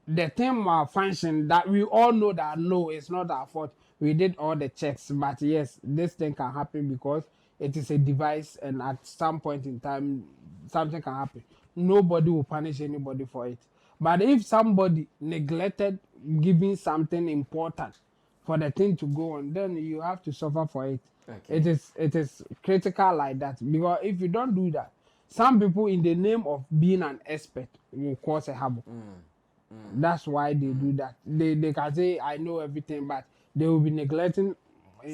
the thing malfunction that we all know that no, it's not our fault. We did all the checks, but yes, this thing can happen because it is a device, and at some point in time, something can happen. Nobody will punish anybody for it. But if somebody neglected giving something important for the thing to go on, then you have to suffer for it. Okay. It is critical like that, because if you don't do that, some people in the name of being an expert will cause a havoc. That's why they do that. They can say, I know everything, but they will be neglecting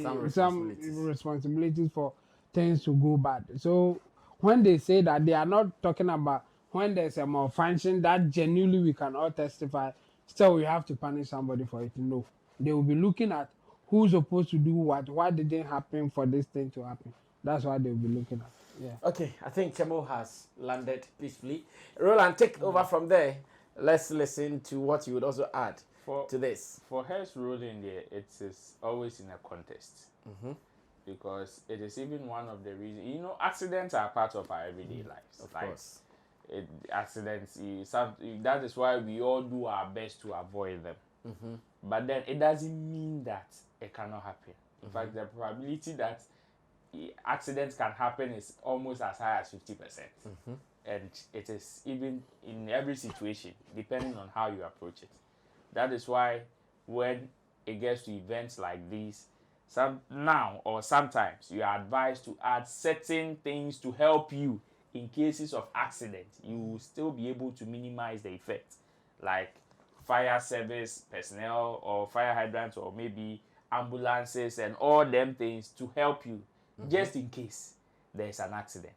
some responsibilities for things to go bad. So when they say that, they are not talking about when there's a malfunction that genuinely we can all testify, still we have to punish somebody for it. No. They will be looking at who's supposed to do what didn't happen for this thing to happen. That's what they'll be looking at. Yeah. Okay, I think Chemo has landed peacefully. Roland, take over from there. Let's listen to what you would also add to this. For hairs rolling there, it is always in a contest. Because it is even one of the reasons, accidents are part of our everyday lives. Of course. Accidents, that is why we all do our best to avoid them. But then it doesn't mean that it cannot happen. In fact, the probability that accidents can happen is almost as high as 50%. and it is even in every situation, depending on how you approach it. That is why when it gets to events like these, sometimes you are advised to add certain things to help you in cases of accident. You will still be able to minimize the effect, like fire service personnel or fire hydrants or maybe ambulances and all them things to help you just in case there is an accident.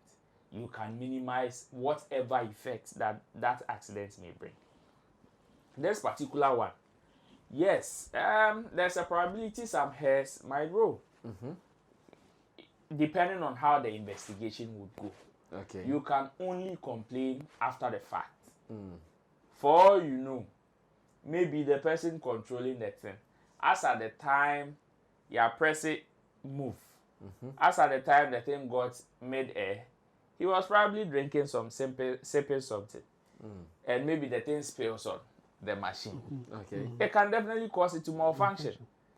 You can minimize whatever effects that accident may bring. This particular one, yes, there's a probability some hairs might roll, depending on how the investigation would go. Okay. You can only complain after the fact. For all you know, maybe the person controlling the thing, as at the time you press it, move. As at the time the thing got mid-air, he was probably drinking sipping something. And maybe the thing spills on the machine. Okay. It can definitely cause it to malfunction.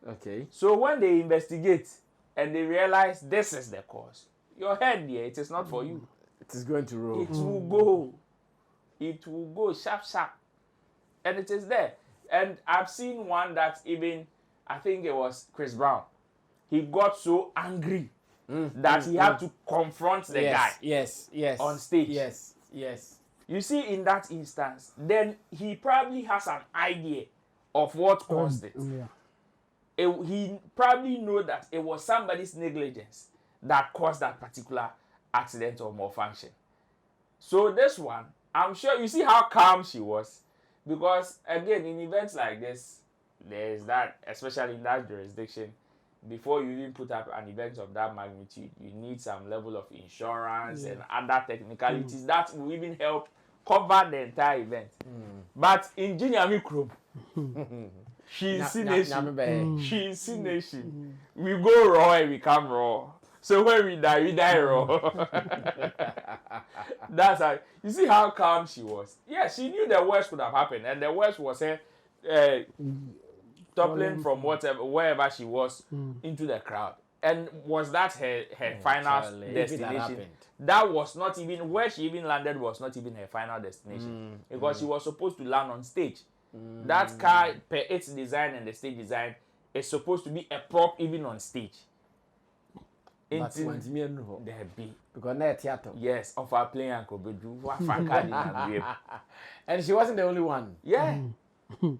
Okay. So when they investigate and they realize this is the cause, your head there, it is not for you. It is going to roll. It will go. It will go sharp. And it is there. And I've seen one that even, I think it was Chris Brown. He got so angry that he had to confront the guy Yes. on stage. Yes. You see, in that instance, then he probably has an idea of what caused it. He probably know that it was somebody's negligence that caused that particular accident or malfunction. So this one, I'm sure you see how calm she was, because again, in events like this, there is that, especially in that jurisdiction, before you even put up an event of that magnitude, you need some level of insurance and other technicalities that will even help cover the entire event. But in Jinyami Krum, she's Sination. She's Sination. We go raw and we come raw. So when we die raw. That's how. You see how calm she was. Yeah, she knew the worst could have happened, and the worst was her toppling from wherever she was into the crowd. And was that her final destination? That was not even where she even landed. Was not even her final destination because she was supposed to land on stage. That car, per its design and the stage design, is supposed to be a prop even on stage. But there be because na theater. Yes, of our playing Uncle Bedu, and she wasn't the only one. Yeah.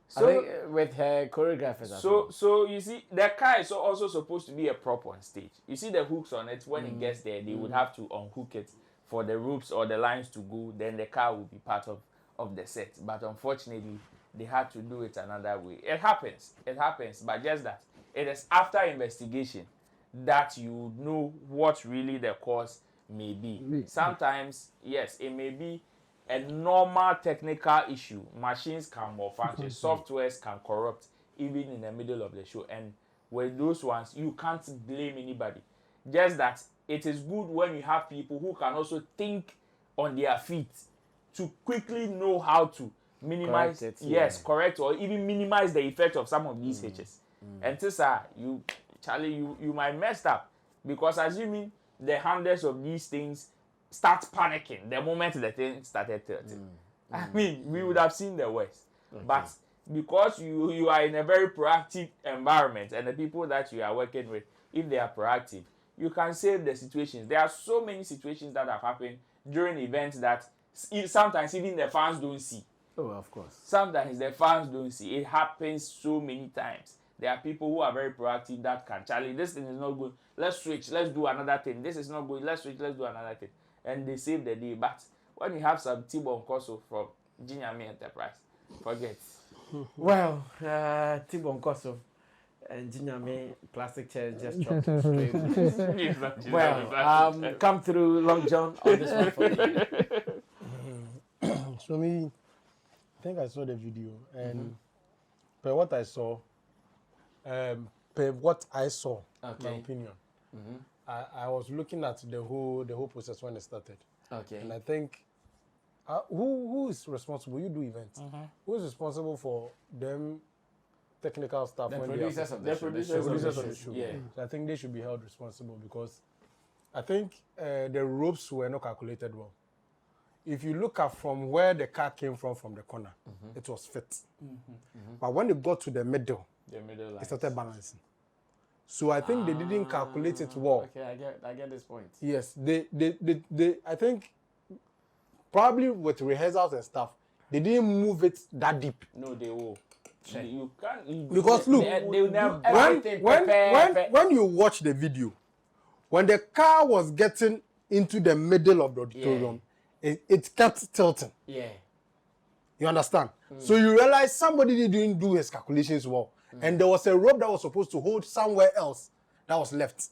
So I think with her choreographers. So you see, the car is also supposed to be a prop on stage. You see the hooks on it. When it gets there, they would have to unhook it for the ropes or the lines to go. Then the car will be part of the set. But unfortunately, they had to do it another way. It happens. But just that it is after investigation that you know what really the cause may be. Sometimes, yes, it may be a normal technical issue. Machines can malfunction, softwares can corrupt even in the middle of the show. And with those ones, you can't blame anybody. Just that it is good when you have people who can also think on their feet to quickly know how to minimize correct it, correct or even minimize the effect of some of these hitches. And Tessa, you might mess up because assuming the handlers of these things start panicking the moment the thing started tilting. I mean, we would have seen the worst. Okay. But because you are in a very proactive environment and the people that you are working with, if they are proactive, you can save the situations. There are so many situations that have happened during events that sometimes even the fans don't see. Oh, of course. Sometimes the fans don't see. It happens so many times. There are people who are very proactive that can challenge. This thing is not good. Let's switch. Let's do another thing. This is not good. Let's switch. Let's do another thing. And they save the day. But when you have some T-Bone Koso from Jinyami Enterprise, forget. Well, T-Bone Koso and Jinyami Plastic Chair just dropped straight. Well, come through Long John on this one for you. So me, I think I saw the video and per what I saw, my opinion, I was looking at the whole process when it started. Okay. And I think, who is responsible? You do events. Who is responsible for them technical staff? The when producers they of the the show. producers of the show. Yeah. So I think they should be held responsible because I think the ropes were not calculated well. if you look at from where the car came from the corner, it was fit. But when it got to the middle it started balancing. So I think they didn't calculate it well. Okay, I get this point. Yes, they I think probably with rehearsals and stuff, they didn't move it that deep. No, they will. You can't. Because look, when you watch the video, when the car was getting into the middle of the auditorium, it kept tilting. Yeah. You understand? So you realize somebody didn't do his calculations well. And there was a rope that was supposed to hold somewhere else that was left.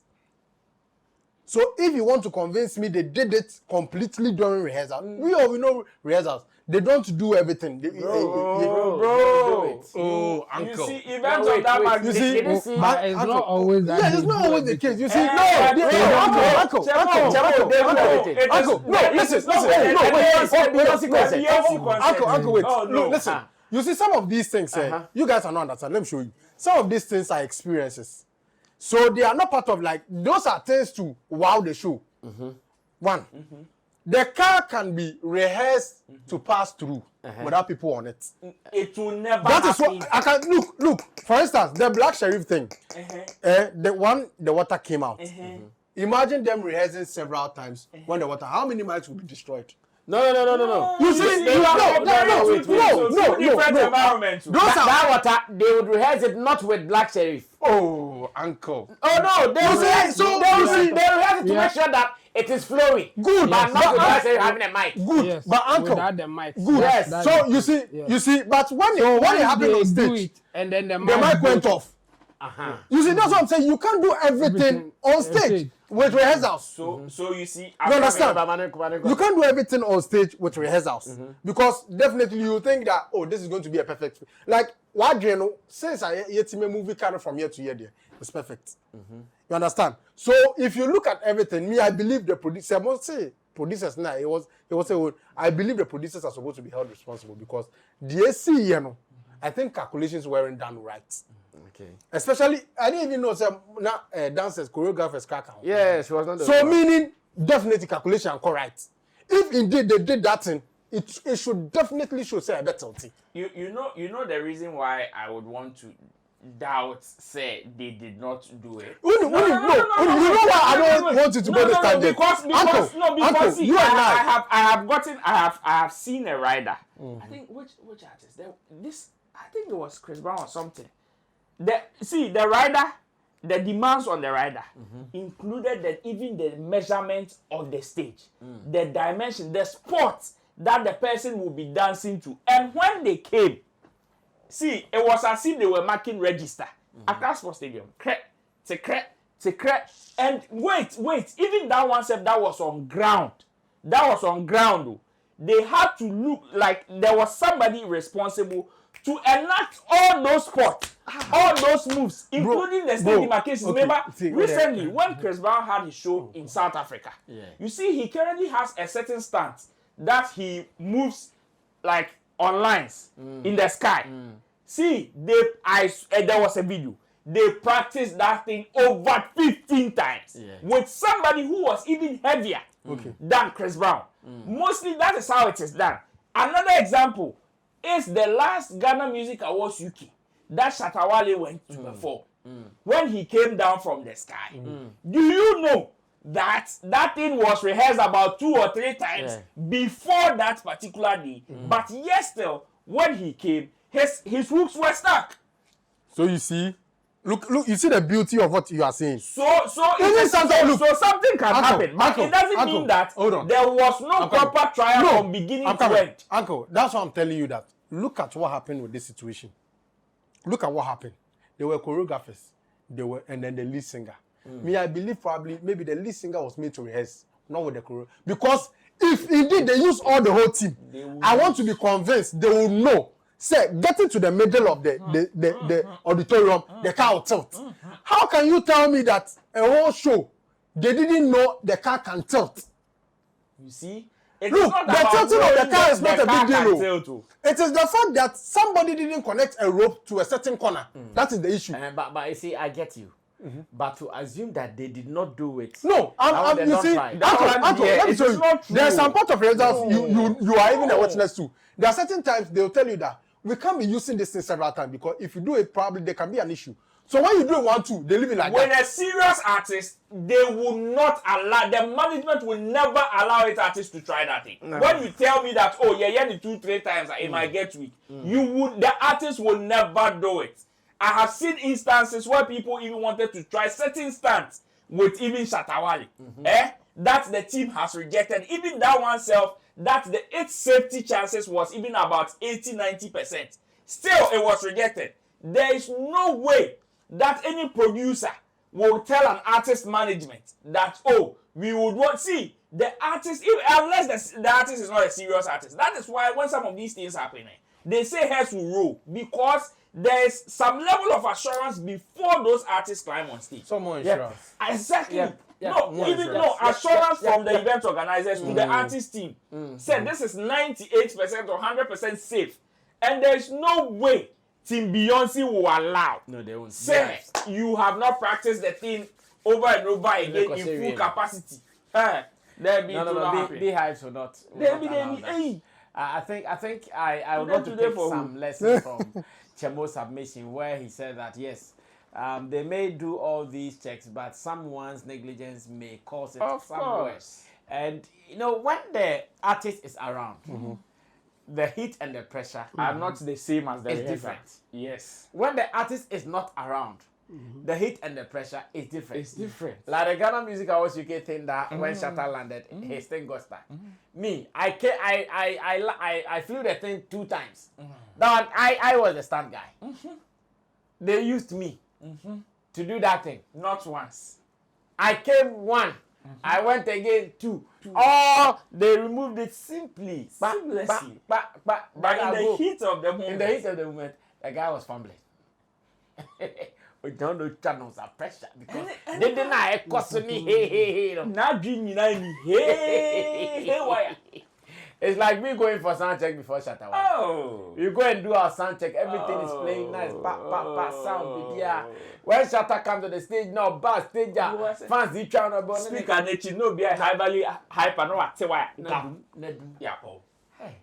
So if you want to convince me they did it completely during rehearsal, we know rehearsals. They don't do everything. Bro. Oh, uncle. You see, events of that magnitude. You see, but it's not always that. Yeah, it's not always the case. You see, Uncle, wait. Look, listen. You see, some of these things, you guys are not understanding. Let me show you. Some of these things are experiences. So they are not part of like, those are things to wow the show. One, the car can be rehearsed to pass through without people on it. It will never That is happen. what I can look. For instance, the Black Sheriff thing, the water came out. Imagine them rehearsing several times when the water. How many miles will be destroyed? No. You see, no. Different environments. That water, they would rehearse it not with Black Sheriff. Oh, uncle. Oh no, they rehearse it to make sure that it is flowing. Good, but not with Black Sheriff having a mic. Good, Yes, but uncle. without the mic. Good. Yes. So you see, but when it happened on stage, and then the mic went off. You see, that's what I'm saying. You can't do everything on stage with rehearsals. So you see, you understand? You can't do everything on stage with rehearsals because definitely you think that this is going to be a perfect. Like what you know, since I yet me movie kind of from year to year, there it's perfect. You understand? So if you look at everything, I believe the producer. I must say, producers now I believe the producers are supposed to be held responsible because the AC, I think calculations weren't done right. Okay. Especially, I didn't even know dancers, choreographers, yeah, she was not. So meaning definitely calculation correct. If indeed they did that thing, it should definitely show say a better thing. You know the reason why I would want to doubt say they did not do it. You know why I don't want you to go this tangent. Because see, you and I have seen a rider. I think which artist? I think it was Chris Brown or something. The rider, the demands on the rider included even the measurement of the stage, the dimension, the spot that the person will be dancing to. And when they came, see, it was as if they were marking register at Sports Stadium. And wait, even that one said that was on ground. They had to look like there was somebody responsible to enact all those spots, all those moves, including the stage demarcations. Remember, recently, when Chris Brown had his show in South Africa, you see, he currently has a certain stance that he moves like on lines in the sky. See, there was a video. They practiced that thing over 15 times with somebody who was even heavier than Chris Brown. Mostly, that is how it is done. Another example is the last Ghana Music Awards UK that Shatawali went to perform when he came down from the sky. Do you know that thing was rehearsed about 2 or 3 times before that particular day? But yes, still, when he came, his hooks were stuck. So you see, look, you see the beauty of what you are saying. So something can happen, but it doesn't mean that there was no proper trial from beginning to end. Uncle, that's why I'm telling you that. Look at what happened with this situation. Look at what happened. There were choreographers, and then the lead singer. I believe maybe the lead singer was made to rehearse, not with the choreo. Because if indeed they use all the whole team, I want to be convinced they will know. Say, getting to the middle of the auditorium, the car will tilt. How can you tell me that a whole show, they didn't know the car can tilt? You see? Look, the tilting of the car is not a big deal. It is the fact that somebody didn't connect a rope to a certain corner. That is the issue. But you see, I get you. but to assume that they did not do it. No, you see, Anto, let me tell you, there's some part of results you are even a witness to. There are certain times they'll tell you that we can't be using this thing several times because if you do it, probably there can be an issue. So when you do it 1, 2, they leave it like when that. a serious artist, they will not allow, the management will never allow it artist to try that thing. No. When you tell me that, oh, yeah, the 2, 3 times it might get weak, the artist will never do it. I have seen instances where people even wanted to try certain stunts with even Shatawali. That the team has rejected. Even that one self, that its safety chances was even about 80-90%. Still, it was rejected. There is no way that any producer will tell an artist management that, oh, we would want, see, the artist, unless the artist is not a serious artist. That is why when some of these things happen, they say heads will roll, because there is some level of assurance before those artists climb on stage. Some more insurance. Exactly. Assurance from the event organizers to the artist team. Said this is 98% or 100% safe. And there is no way Team Beyonce will allow. No, they won't. Say you have not practiced the thing over and over again in full capacity. Be hypes or not. I think I would want to take some lessons from Chemo's submission, where he said that yes, they may do all these checks, but someone's negligence may cause it somewhere. And you know, when the artist is around, the heat and the pressure are not the same as the different. Yes. When the artist is not around, the heat and the pressure is different. It's different. Like the Ghana Music Awards UK thing that when Shatta landed, his thing got stuck. Me, I flew the thing 2 times. That one, I was the stunt guy. They used me to do that thing. Not once. I came 1. I went again 2. Oh, they removed it seamlessly. But in the heat of the moment. In the heat of the moment, the guy was fumbling. We don't know channels are pressure because they deny a costly hey. It's like me going for sound check before Shatawali. Oh. You go and do our sound check, everything is playing nice, sound, yeah. When Shatta comes to the stage, no bar stage, fans each other, but speaker nature no be a high value hyper no what why. Yeah, oh.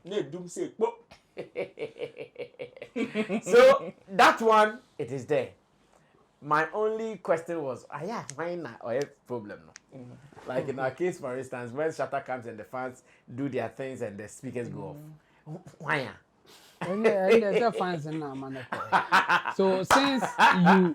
Hey, doom say, so that one, it is there. My only question was, why not? Or a problem? No? Like in our case, for instance, when Shatta comes and the fans do their things and the speakers go off. Why? So since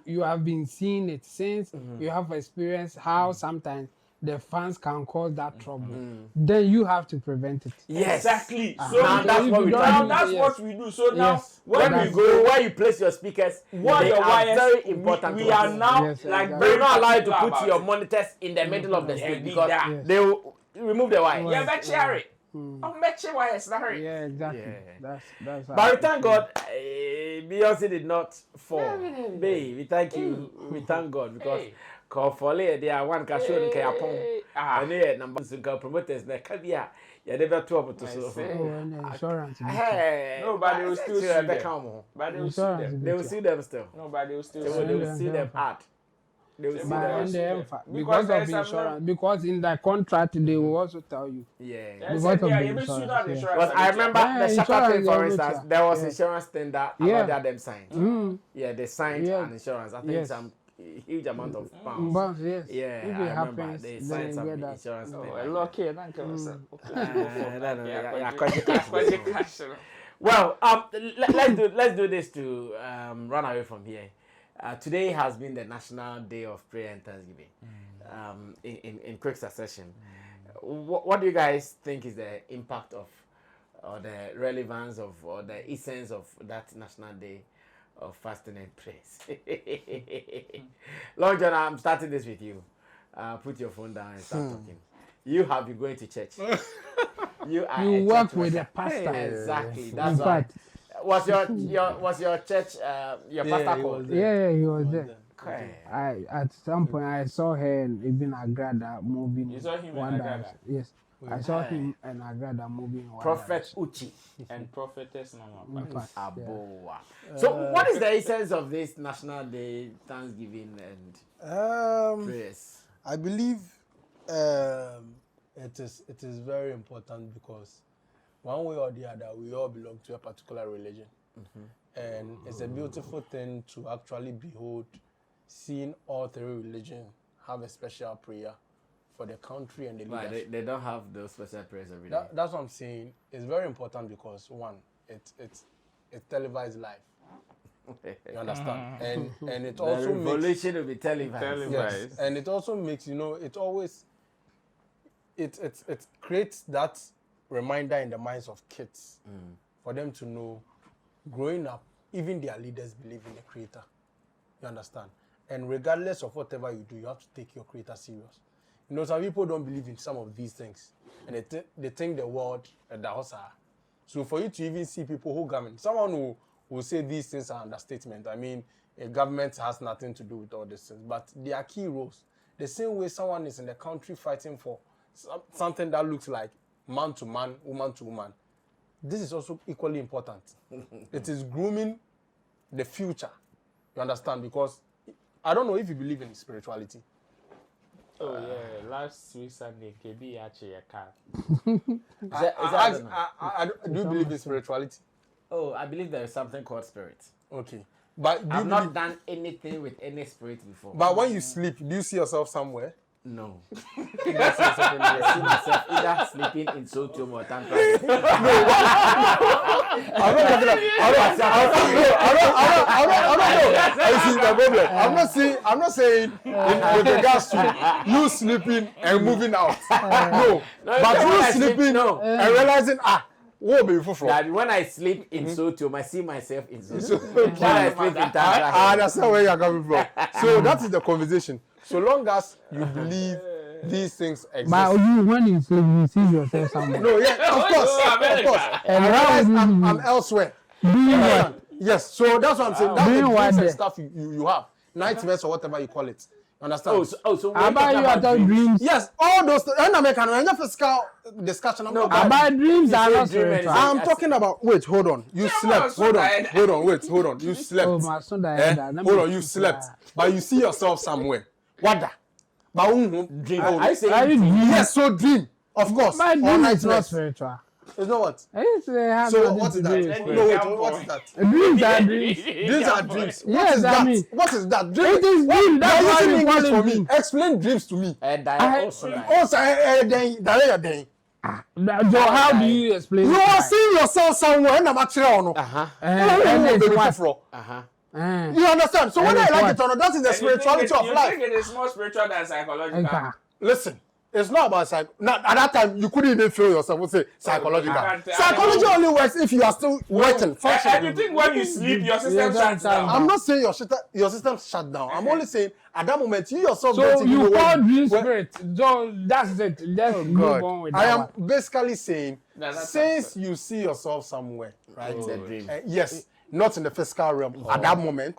you have been seeing it, since you have experienced how sometimes the fans can cause that trouble, then you have to prevent it. Yes, exactly. So now that's what we do. That's what we do. So now when you go, where you place your speakers, they are very important. We are now like we're not allowed to put your monitors in the middle of the stage because they will remove the wire. Yeah, but share it. Yeah, exactly. Yeah. That's but we thank God, Beyonce did not fall. Babe, we thank you. We thank God because call for later there one can show in Kayapon. And here numbers to promoters like Kabia. You never talk to so. Insurance. Nobody will still see them. But they will see them still. Nobody will still they will see them hard. They will see them because of insurance. Because in the contract they will also tell you. Yeah. Because of the insurance. But I remember the Shatta thing, for instance, there was insurance thing that another them signed. Yeah, they signed an insurance. I think some huge amount of pounds. Yes. Yeah, if I it remember happens, they signed some insurance thing. Lucky, well, let's do this to run away from here. Today has been the National Day of Prayer and Thanksgiving. In quick succession. What do you guys think is the impact of, or the relevance of, or the essence of that National Day of fasting and praise? Long John, I'm starting this with you. Put your phone down and start talking. You have been going to church. You work with a pastor. Exactly. That's right. Was your church your pastor called? Yeah, he was there. Okay. At some point I saw her in Ibn Agrada moving. You saw him in Agrada? Yes. I saw him and Agrada moving. Prophet Uchi and prophetess Mama. Aboa. So, what is the essence of this National Day, Thanksgiving, and prayers? I believe it is very important because one way or the other, we all belong to a particular religion. And it's a beautiful thing to actually behold, seeing all three religions have a special prayer for the country and the leadership. Right, they don't have those special prayers every day. That's what I'm saying. It's very important because one, it's televised live. You understand? And it also the revolution will be televised. Yes, and it also makes, it always it creates that reminder in the minds of kids for them to know, growing up, even their leaders believe in the creator. You understand? And regardless of whatever you do, you have to take your creator serious. Some people don't believe in some of these things, and they think the world the house are. So for you to even see people who govern, someone who will say these things are understatement. I mean, a government has nothing to do with all these things, but they are key roles. The same way someone is in the country fighting for something that looks like man to man, woman to woman. This is also equally important. It is grooming the future. You understand? Because I don't know if you believe in spirituality. Oh yeah, last week Sunday, KB actually a car. Do you believe in spirituality? Oh, I believe there is something called spirit. Okay. But I've not done anything with any spirit before. But when you sleep, do you see yourself somewhere? No. I see myself either sleeping in Sotium or Tantra. I'm not saying with regards to you sleeping and moving out. No. But you sleeping and realizing, when I sleep in Sotium, I see myself in Sotium. When I sleep in Tantra, I understand where you're coming from. So that is the conversation. So long as you believe these things exist. But when you sleep, you see yourself somewhere. No, yeah, of course. And I'm elsewhere. Yes, so that's what I'm saying. That's the dreams and stuff you have. Nightmares or whatever you call it. Understand? So about you about dreams? Yes, all those things. And I'm physical discussion. About dreams are not spiritual. I'm talking about, wait, hold on. You slept. Hold on. You slept. Oh, my son hold on, you slept. But you see yourself somewhere. What? Dream. I say yes, so dream. Of course. My dream is not spiritual. It's not what? So what is that? No, wait, what is that? Dreams are dreams. Dreams are dreams. Yes, I mean. What is that? Dream. It is dream. That's why you call it for dream. me. Explain dreams to me. So how do you explain? You are seeing yourself somewhere and I'm actually on. You understand? So when I like it or not, that is the spirituality of life. You think it is more spiritual than psychological? Listen. It's not about at that time you couldn't even feel yourself. We'll say psychological. Psychology only works if you are still working, functioning. And you think when you sleep, your system shuts down. I'm not saying your system shut down. I'm only saying at that moment you yourself. So you call dream spirit. So that's it. Let's move on with that. I am basically saying since you see yourself somewhere, right? It's a dream. Yes, not in the physical realm at that moment.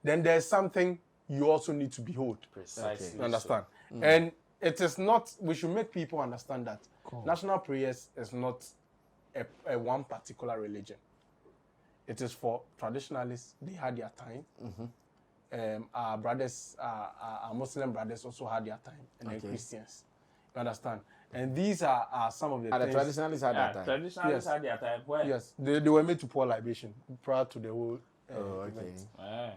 Then there's something you also need to behold. Precisely. You understand? And it is not, we should make people understand that national prayers is not a one particular religion. It is for traditionalists, they had their time. Our brothers, our Muslim brothers also had their time, and then Christians. You understand? And these are some of the things. The traditionalists had their time. Traditionalists had their time. Where? Yes, they were made to pour libation prior to the whole event.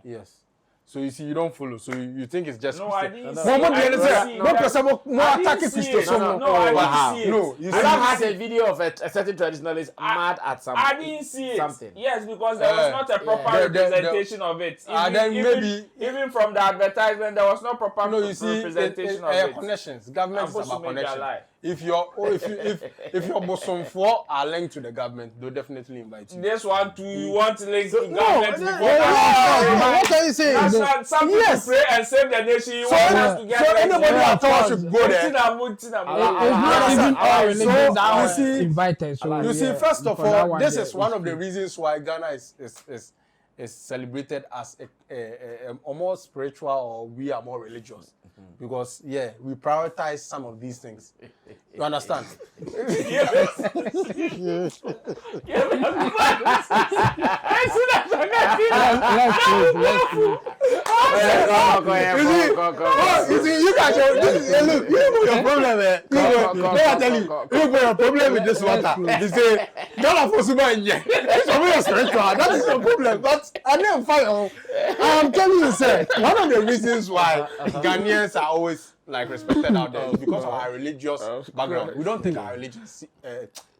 Yes. So you see, you don't follow. So you think it's just. No, I didn't see. No, I didn't see. No, you see. Adam has a video of a certain traditionalist mad at something. I didn't see it. Yes, because there was not a proper representation of it. Even from the advertisement, there was no proper representation of it. Connections. Government is about connection. If your bosom four are linked to the government, they'll definitely invite you. This one too, you want to link to government before. What are you saying? Some people pray and save the nation. You want us to get so anybody at all should go there. It's not even all religions that are invited. You see, first of all, this is one of the reasons why Ghana is celebrated as a more spiritual, or we are more religious. Because we prioritize some of these things. You understand? You see, you guys, look, you know your problem, man. I tell you, you know your problem with this water. You say, don't have for super in here. It's a spiritual. That is your problem. But I never find. I'm telling you, sir, one of the reasons why Ghanaians are always like respected out there is because of our religious background. We don't take our religion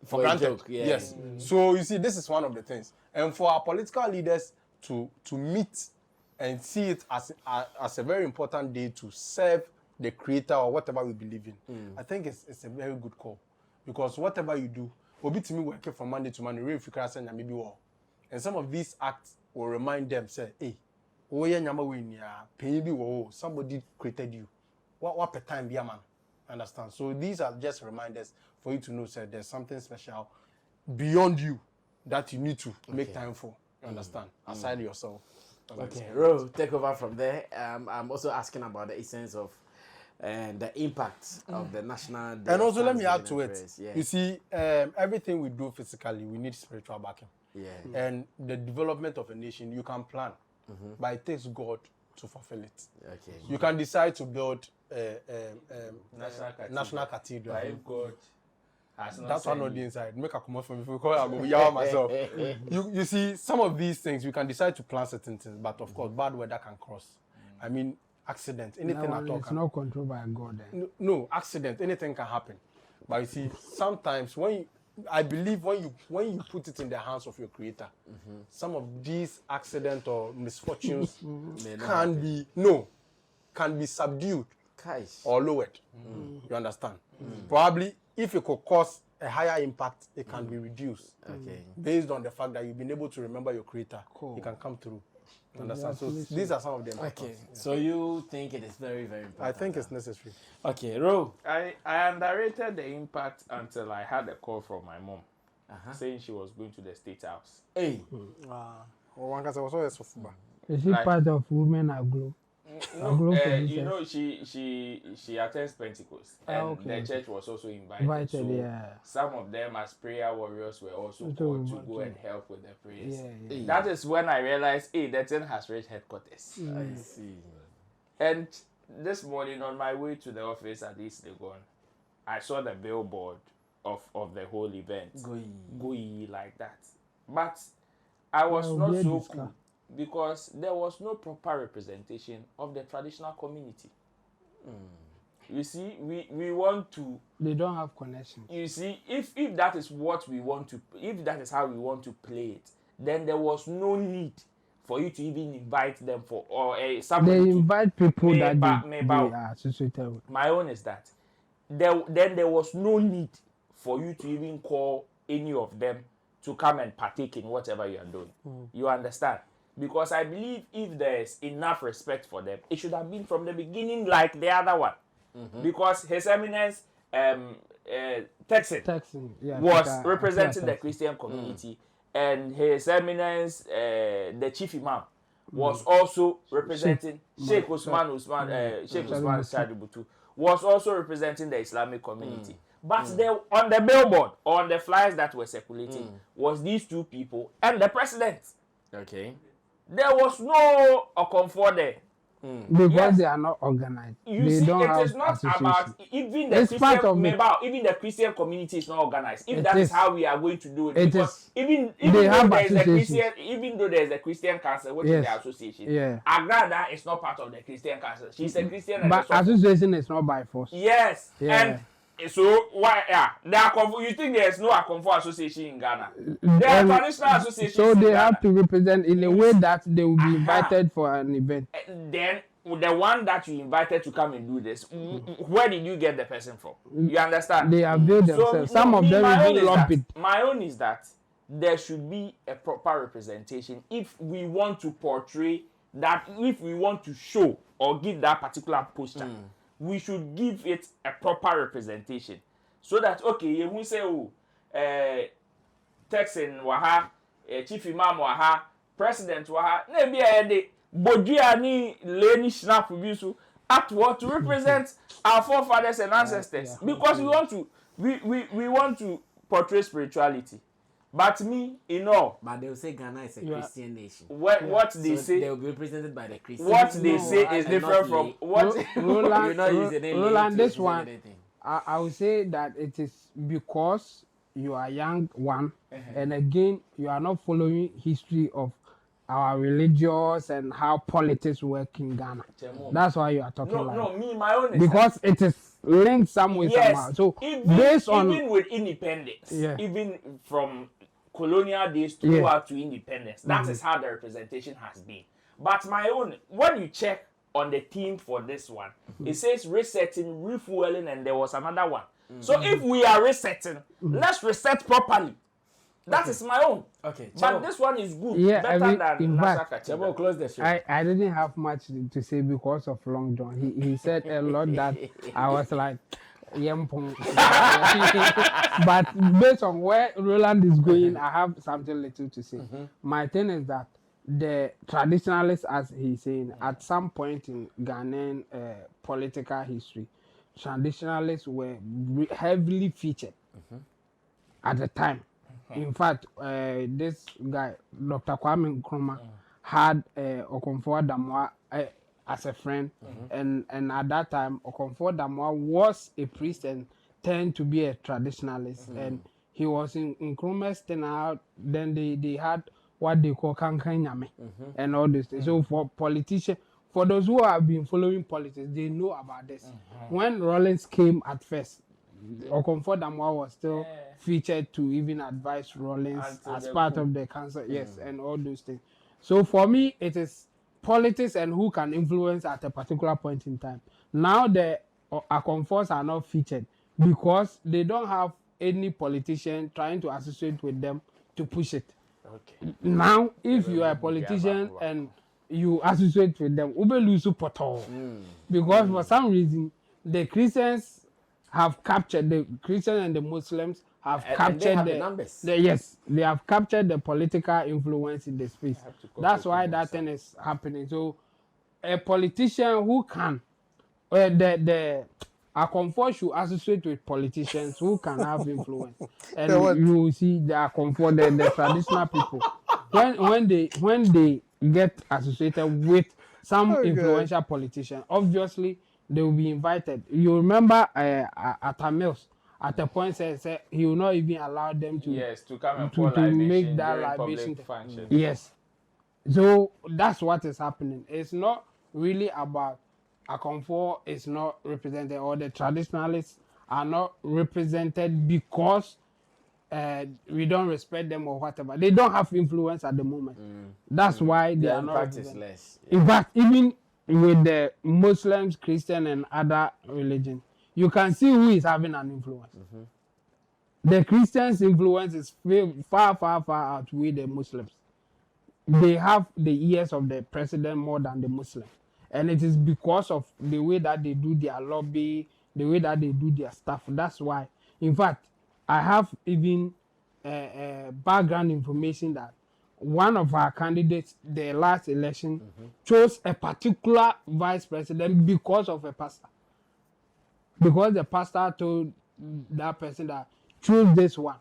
for granted. Yes. So you see, this is one of the things. And for our political leaders to meet and see it as a very important day to serve the creator or whatever we believe in, I think it's a very good call. Because whatever you do, will be to me working from Monday to Monday, really figure out maybe war. And some of these acts will remind them, say, hey, somebody created you. What per time be a man? Understand? So these are just reminders for you to know, sir, there's something special beyond you that you need to make time for. You understand? Aside yourself. Okay, Ro, take over from there. I'm also asking about the essence of the impact of the National Day. And also let me add to it. Yeah. You see, everything we do physically, we need spiritual backing. Yeah. And the development of a nation, you can plan, but it takes God to fulfill it. Okay. You can decide to build National Cathedral. God. That's one on the inside. Make a comment from me because I go yell myself. You see, some of these things we can decide to plan certain things, but of course, bad weather can cross. I mean, accident, anything at all. It's not controlled by God. No, accident, anything can happen. But you see, sometimes I believe when you put it in the hands of your creator, some of these accidents or misfortunes can be subdued or lowered. You understand? Probably if it could cause a higher impact, it can be reduced. Based on the fact that you've been able to remember your creator, it can come through. You understand? So these are some of them. Okay. So you think it is very, very important? I think it's necessary. Okay, Ro. I underrated the impact until I had a call from my mom saying she was going to the State House. Hey. Is she part of Women Aglo? No, you know, she attends Pentecost, and the church was also invited. So some of them, as prayer warriors, were also called to go and help with the prayers. That is when I realized, hey, that thing has reached headquarters. I see. And this morning, on my way to the office at East Legon, I saw the billboard of the whole event. Go like that. But I was not so cool, because there was no proper representation of the traditional community. You see, we want to... They don't have connections. You see, if that is what we want to... If that is how we want to play it, then there was no need for you to even invite them for... or somebody. They invite people that they are associated with. My own is that then there was no need for you to even call any of them to come and partake in whatever you are doing. You understand? Because I believe if there's enough respect for them, it should have been from the beginning like the other one. Because His Eminence Texan was representing the Christian community, and His Eminence the Chief Imam was also representing Sheikh Usman Shadibutu was also representing the Islamic community. But on the billboard, on the flyers that were circulating, was these two people and the president. Okay. There was no comfort there. Because they are not organized. You they see, don't it is not about even the Christian community is not organized. If that is how we are going to do it, because even though there is a Christian council, which is the association, Agrada is not part of the Christian council. She's a Christian, but association is not by force. Yes, and so why? You think there is no Akomfo association in Ghana? There are traditional associations. So they have to represent in a way that they will be invited for an event. Then the one that you invited to come and do this, where did you get the person from? You understand? They have built themselves. Some of them even lump it. My own is that there should be a proper representation if we want to portray that, if we want to show or give that particular posture. We should give it a proper representation, so that you will say, Texan waha, Chief Imam waha, President waha, maybe a Bodia ni Leni Snap Bisu at what to represent our forefathers and ancestors, because we want to we want to portray spirituality. But me, in all. But they'll say Ghana is a Christian nation. What they say. They'll be represented by the Christians. What they say is different from what. Roland, this one, I would say that it is because you are young one, and again, you are not following history of our religions and how politics work in Ghana. That's why you are talking like No, me, my own. Because it is linked some way somehow. So even with independence, even from colonial days throughout to independence, that is how the representation has been. But my own, when you check on the theme for this one, it says resetting, refueling, and there was another one. So if we are resetting, let's reset properly. That is my own. Okay. But this one is good. Yeah, better than fact, Chabo, close the show. I didn't have much to say because of Long John. He said a lot that I was like, Yempong. But based on where Roland is going, I have something little to say. My thing is that the traditionalists, as he's saying, at some point in Ghanaian political history, traditionalists were heavily featured at the time. In fact, this guy, Dr. Kwame Nkrumah, had Okomfo Adamwa as a friend, and at that time, Okomfo Adamwa was a priest and turned to be a traditionalist, and he was in Nkrumah's turnout. Then they had what they call Kankanyame and all this. So for politicians, for those who have been following politics, they know about this. When Rollins came at first, Okomfo Adamwa was still featured to even advise Rollins as part of the council, and all those things. So for me, it is politics and who can influence at a particular point in time. Now the Okomfos are not featured because they don't have any politician trying to associate with them to push it. Okay. Now, if you are a politician and you associate with them, ube lose poto. Because for some reason, the Christians have captured, the Christians and the Muslims have captured the numbers. They have captured the political influence in the space. That's why that thing is happening. So a politician who can, a comfort should associate with politicians who can have influence. And you see the comfort, the traditional people, when they get associated with some influential politician, obviously they will be invited. You remember at Tamils, at a point say he will not even allow them to come and to make that libation. Yes. So that's what is happening. It's not really about a comfort is not represented, or the traditionalists are not represented because we don't respect them or whatever. They don't have influence at the moment. That's why they are not represented. Less. In fact, even with the Muslims, Christian, and other religions, you can see who is having an influence. The Christians' influence is far outweigh the Muslims. They have the ears of the president more than the Muslims. And it is because of the way that they do their lobby, the way that they do their stuff. That's why. In fact, I have even background information that one of our candidates, the last election, chose a particular vice president because of a pastor. Because the pastor told that person that choose this one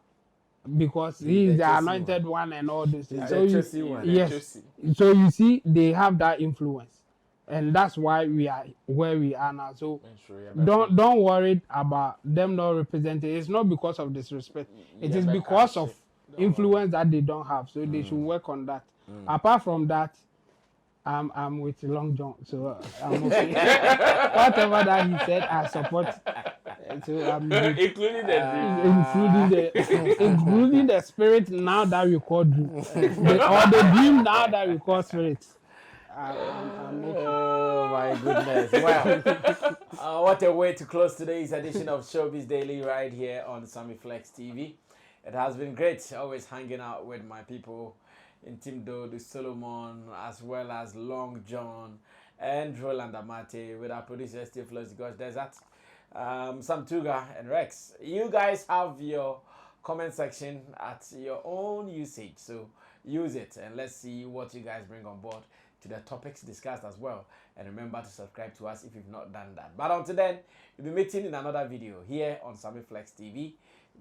because he is the anointed one and all these things. So you see, they have that influence. And that's why we are where we are now. So don't worry about them not representing. It's not because of disrespect. It is because of influence that they don't have. So they should work on that. Apart from that, I'm with Long John. So I'm okay. Whatever that he said, I support. So including the spirit now that we call dream, or the dream now that we call spirit. Oh my goodness. Wow. What a way to close today's edition of Showbiz Daily right here on Sammy Flex TV. It has been great always hanging out with my people in Team Dodo, Solomon, as well as Long John and Roland Amate, with our producer Steve Flores, because there's that Sam Tuga and Rex. You guys have your comment section at your own usage, so use it and let's see what you guys bring on board. to the topics discussed as well. And remember to subscribe to us if you've not done that. But until then, we'll be meeting in another video here on Sammy Flex TV.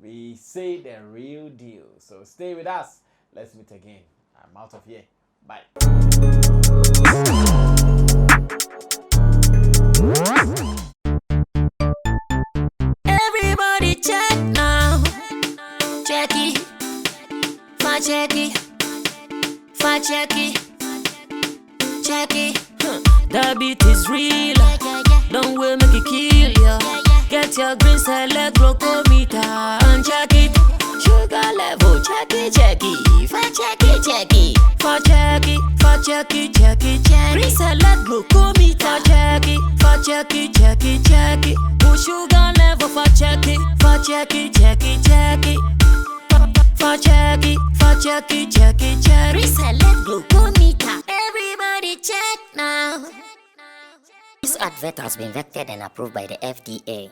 We say the real deal. So stay with us. Let's meet again. I'm out of here. Bye. Everybody check now. Check it. Fa check it. Fa check it. Check it. The beat is real. Don't wait, make it kill ya. Get your green select glucometer and check it. Sugar level, check it, check it. Fa check it, check it. Fa check it, fa check it, check it, check it. Green select glucometer, check it, fa check it, check it, check it. Push sugar level, fa check it, fa check it, check it, check it. Fa check it, fa check it, check it, check it. Green select glucometer. Everybody check now. This advert has been vetted and approved by the FDA.